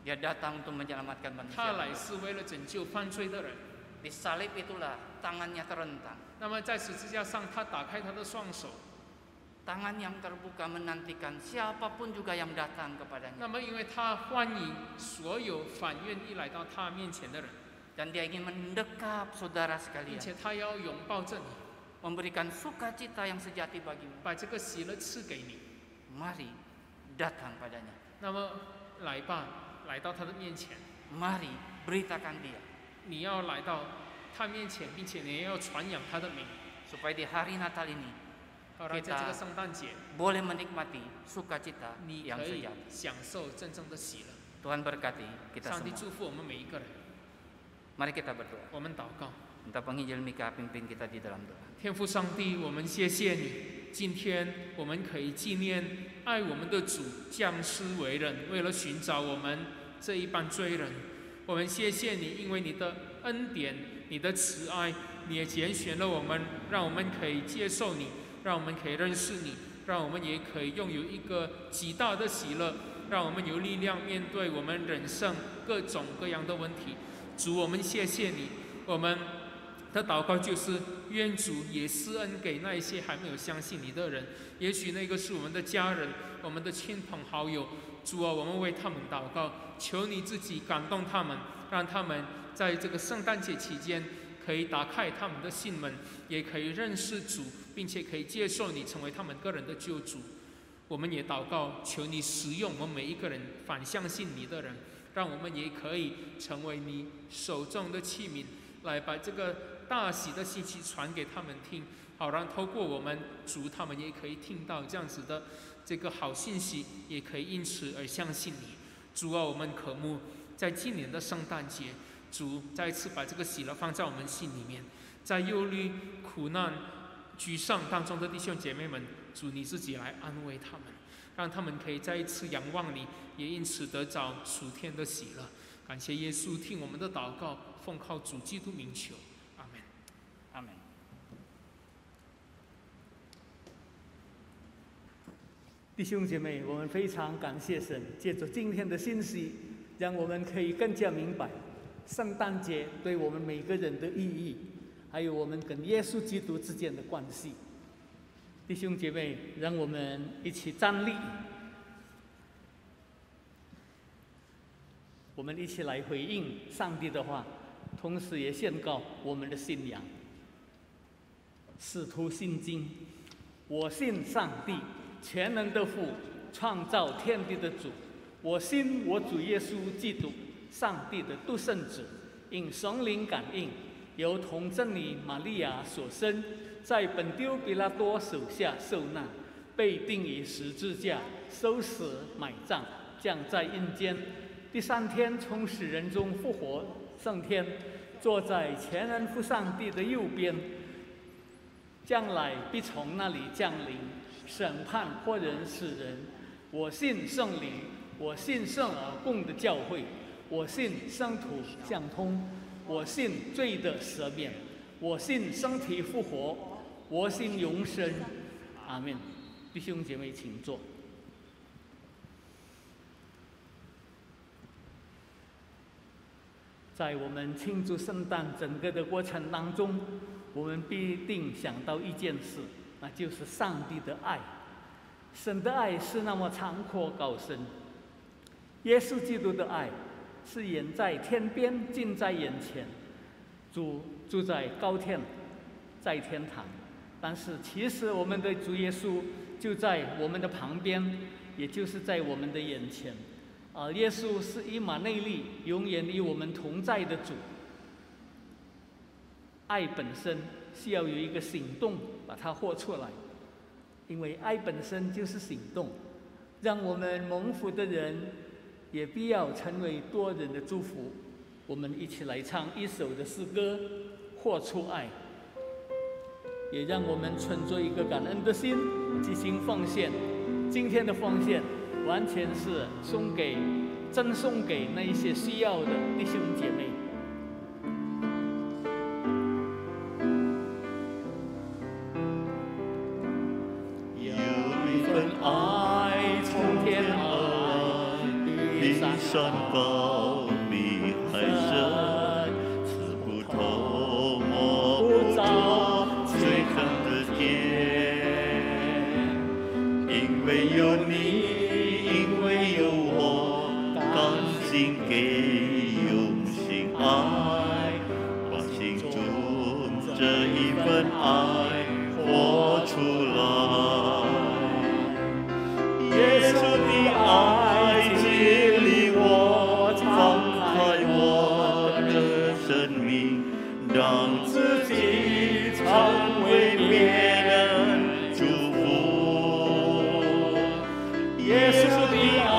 Dia datang untuk menyelamatkan 他 manusia. 来是为了拯救犯罪的人。 Di salib itulah tangannya terentang. 那么在十字架上，他打开他的双手。 Tangan yang terbuka menantikan siapapun juga yang datang kepadanya. 那么，因为他欢迎所有反愿意来到他面前的人， Dan dia ingin mendekap saudara 并 sekalian. 且他要拥抱着你， Memberikan sukacita yang sejati bagimu. 把这个喜乐赐给你。 Mari datang padanya. 那么，来吧，来到他的面前， Mari beritakan dia. 你要来到他面前，并且你也要传扬他的名， Supaya di hari Natal ini 好让在这个圣诞节， boleh menikmati sukacita 你 yang 可以 sejati. 享受真正的喜乐。 Tuhan berkati kita 上帝 semua. 祝福我们每一个人。 Mari kita berdoa. 我们祷告， Minta penginjil Mika pimpin kita di dalam doa. 天父上帝，我们谢谢你，今天我们可以纪念爱我们的主降世为人，为了寻找我们这一班罪人。我们谢谢你，因为你的恩典、你的慈爱，你也拣选了我们，让我们可以接受你，让我们可以认识你，让我们也可以拥有一个极大的喜乐，让我们有力量面对我们人生各种各样的问题。主，我们谢谢你，我们的祷告就是愿主也施恩给那一些还没有相信你的人，也许那个是我们的家人，我们的亲朋好友。主啊，我们为他们祷告，求你自己感动他们，让他们在这个圣诞节期间可以打开他们的心门，也可以认识主，并且可以接受你成为他们个人的救主。我们也祷告，求你使用我们每一个人反相信你的人，让我们也可以成为你手中的器皿，来把这个大喜的信息传给他们听，好让透过我们主，他们也可以听到这样子的这个好信息，也可以因此而相信你。主啊，我们渴慕在今年的圣诞节，主再次把这个喜乐放在我们心里面，在忧虑、苦难、沮丧当中的弟兄姐妹们，主你自己来安慰他们，让他们可以再一次仰望你，也因此得着属天的喜乐。感谢耶稣听我们的祷告，奉靠主基督名求，阿们。阿们。弟兄姐妹，我们非常感谢神，借着今天的信息，让我们可以更加明白圣诞节对我们每个人的意义，还有我们跟耶稣基督之间的关系。弟兄姐妹，让我们一起站立，我们一起来回应上帝的话，同时也宣告我们的信仰。使徒信经，我信上帝，全能的父，创造天地的主。我信我主耶稣基督，上帝的独生子，因圣灵感应，由童贞女玛利亚所生，在本丢彼拉多手下受难，被钉于十字架，受死埋葬，降在阴间。第3天从死人中复活，升天，坐在全能父上帝的右边，将来必从那里降临，审判活人死人。我信圣灵，我信圣而共的教会，我信圣徒相通，我信罪的赦免，我信身体复活，我信永生。阿们。弟兄姐妹，请坐。在我们庆祝圣诞整个的过程当中，我们必定想到一件事，那就是上帝的爱。神的爱是那么长阔高深，耶稣基督的爱是远在天边，近在眼前。主住在高天，在天堂，但是其实我们的主耶稣就在我们的旁边，也就是在我们的眼前。耶稣是以马内利，永远与我们同在的主。爱本身需要有一个行动把它活出来，因为爱本身就是行动，让我们蒙福的人也必要成为多人的祝福。我们一起来唱一首的诗歌，活出爱，也让我们存着一个感恩的心进行奉献。今天的奉献完全是赠送给那一些需要的弟兄姐妹。有一份爱从天而来，比山高，比海深，刺不透，摸不着，却看得见。因为有你，因为有我，甘心给用心爱，把心中这一份爱活出来。耶稣的爱激励我，敞开我的生命，让自己成为别人祝福。耶稣的爱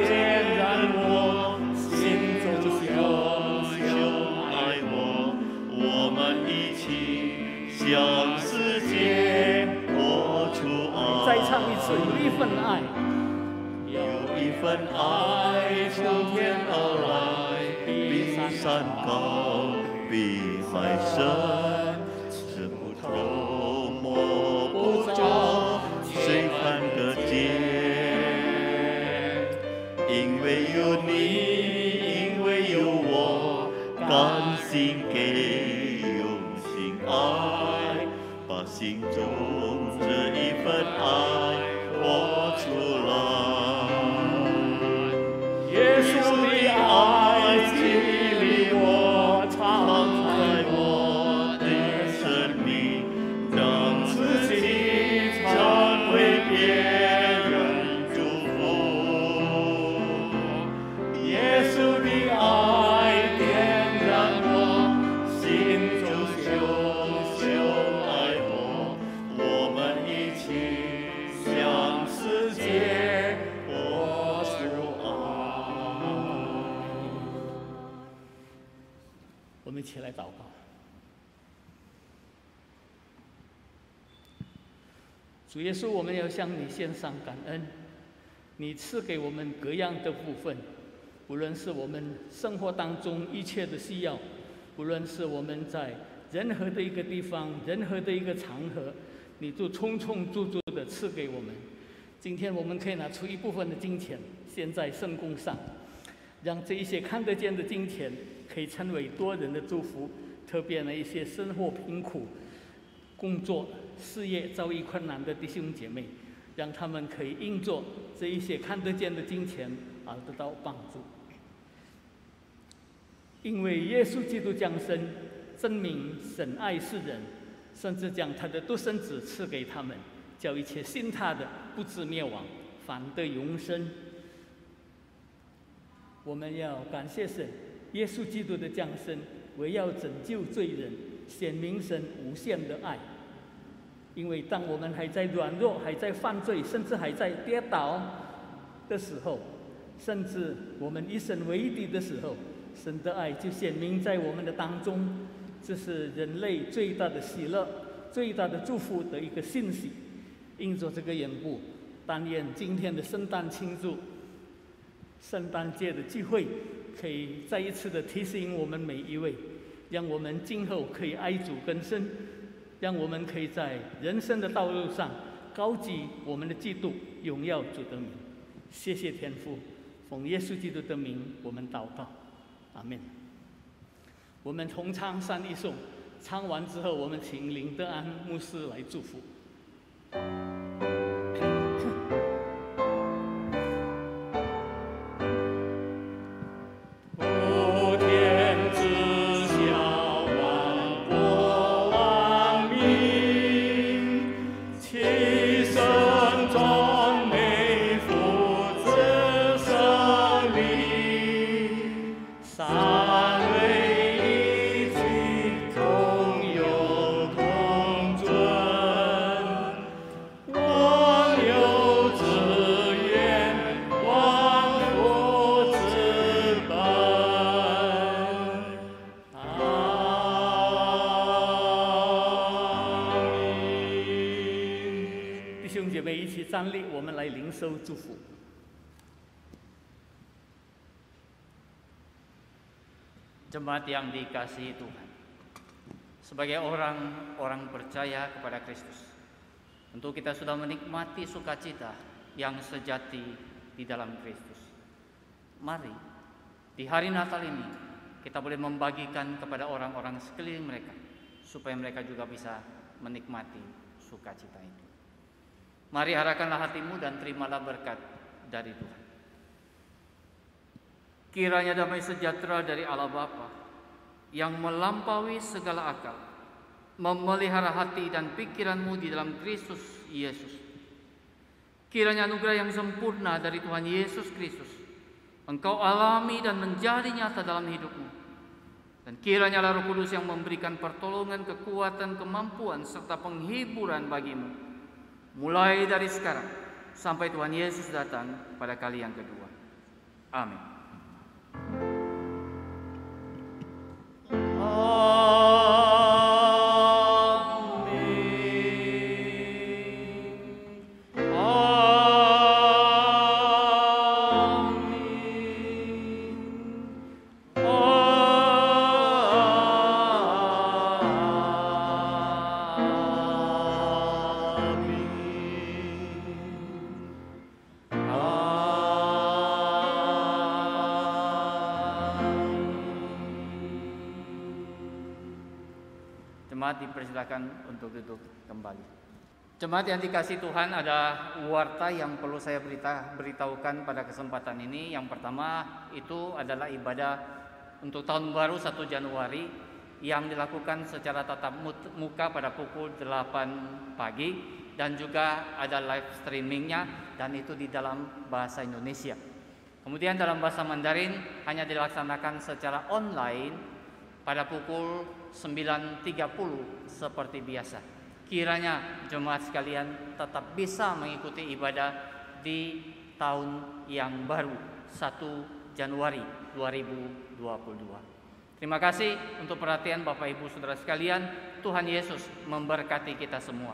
点燃我心中熊爱我，我们一起向世界活出爱。再唱一次，有一份爱，有一份爱从天而来，比山高，比海深，刺不透，摸不着，谁因为有你，因为有我，甘心给用心爱，把心中这一份爱活出来。耶稣的爱激励我，敞开我的生命，让自己成为别人祝福。耶稣的爱点燃我心中熊熊爱火，我们一起向世界活出爱。我们一起来祷告。主耶稣，我们要向你献上感恩，你赐给我们各样的部分，无论是我们生活当中一切的需要，无论是我们在任何的一个地方、任何的一个场合，你都充充足足的赐给我们。今天我们可以拿出一部分的金钱献在圣工上，让这一些看得见的金钱可以成为多人的祝福，特别那一些生活贫苦、工作、事业遭遇困难的弟兄姐妹，让他们可以因着这一些看得见的金钱而得到帮助。因为耶稣基督降生，证明神爱世人，甚至将他的独生子赐给他们，叫一切信他的不至灭亡，反得永生。我们要感谢神，耶稣基督的降生为要拯救罪人，显明神无限的爱。因为当我们还在软弱、还在犯罪，甚至还在跌倒的时候，甚至我们一生为敌的时候，神的爱就显明在我们的当中。这是人类最大的喜乐、最大的祝福的一个信息。因着这个缘故，但愿今天的圣诞庆祝、圣诞节的聚会，可以再一次的提醒我们每一位，让我们今后可以爱主更深，让我们可以在人生的道路上高举我们的基督，荣耀主的名。谢谢天父，奉耶稣基督的名，我们祷告，阿们。我们同唱三一颂，唱完之后，我们请林德安牧师来祝福。站立，我们来领受祝福。Jemaat yang dikasihi Tuhan, sebagai orang percaya kepada Kristus, tentu kita sudah menikmati sukacita yang sejati di dalam Kristus. Mari, di hari Natal ini, kita boleh membagikan kepada orang-orang sekeliling mereka, supaya mereka juga bisa menikmati sukacita itu. Mari arahkanlah hatimu dan terimalah berkat dari Tuhan. Kiranya damai sejahtera dari Allah Bapa yang melampaui segala akal memelihara hati dan pikiranmu di dalam Kristus Yesus. Kiranya anugerah yang sempurna dari Tuhan Yesus Kristus engkau alami dan menjadi nyata dalam hidupmu. Dan kiranya Roh Kudus yang memberikan pertolongan, kekuatan, kemampuan serta penghiburan bagimu, mulai dari sekarang sampai Tuhan Yesus datang pada kali yang kedua. Amin. Jemaat dipersilakan untuk duduk kembali. Jemaat yang dikasihi Tuhan, ada warta yang perlu saya beritahukan pada kesempatan ini. Yang pertama itu adalah ibadah untuk tahun baru 1 Januari yang dilakukan secara tatap muka pada pukul 8 pagi dan juga ada live streamingnya dan itu di dalam bahasa Indonesia. Kemudian dalam bahasa Mandarin hanya dilaksanakan secara online pada pukul 9.30 seperti biasa. Kiranya jemaat sekalian tetap bisa mengikuti ibadah di tahun yang baru 1 Januari 2022. Terima kasih untuk perhatian Bapak Ibu Saudara sekalian. Tuhan Yesus memberkati kita semua.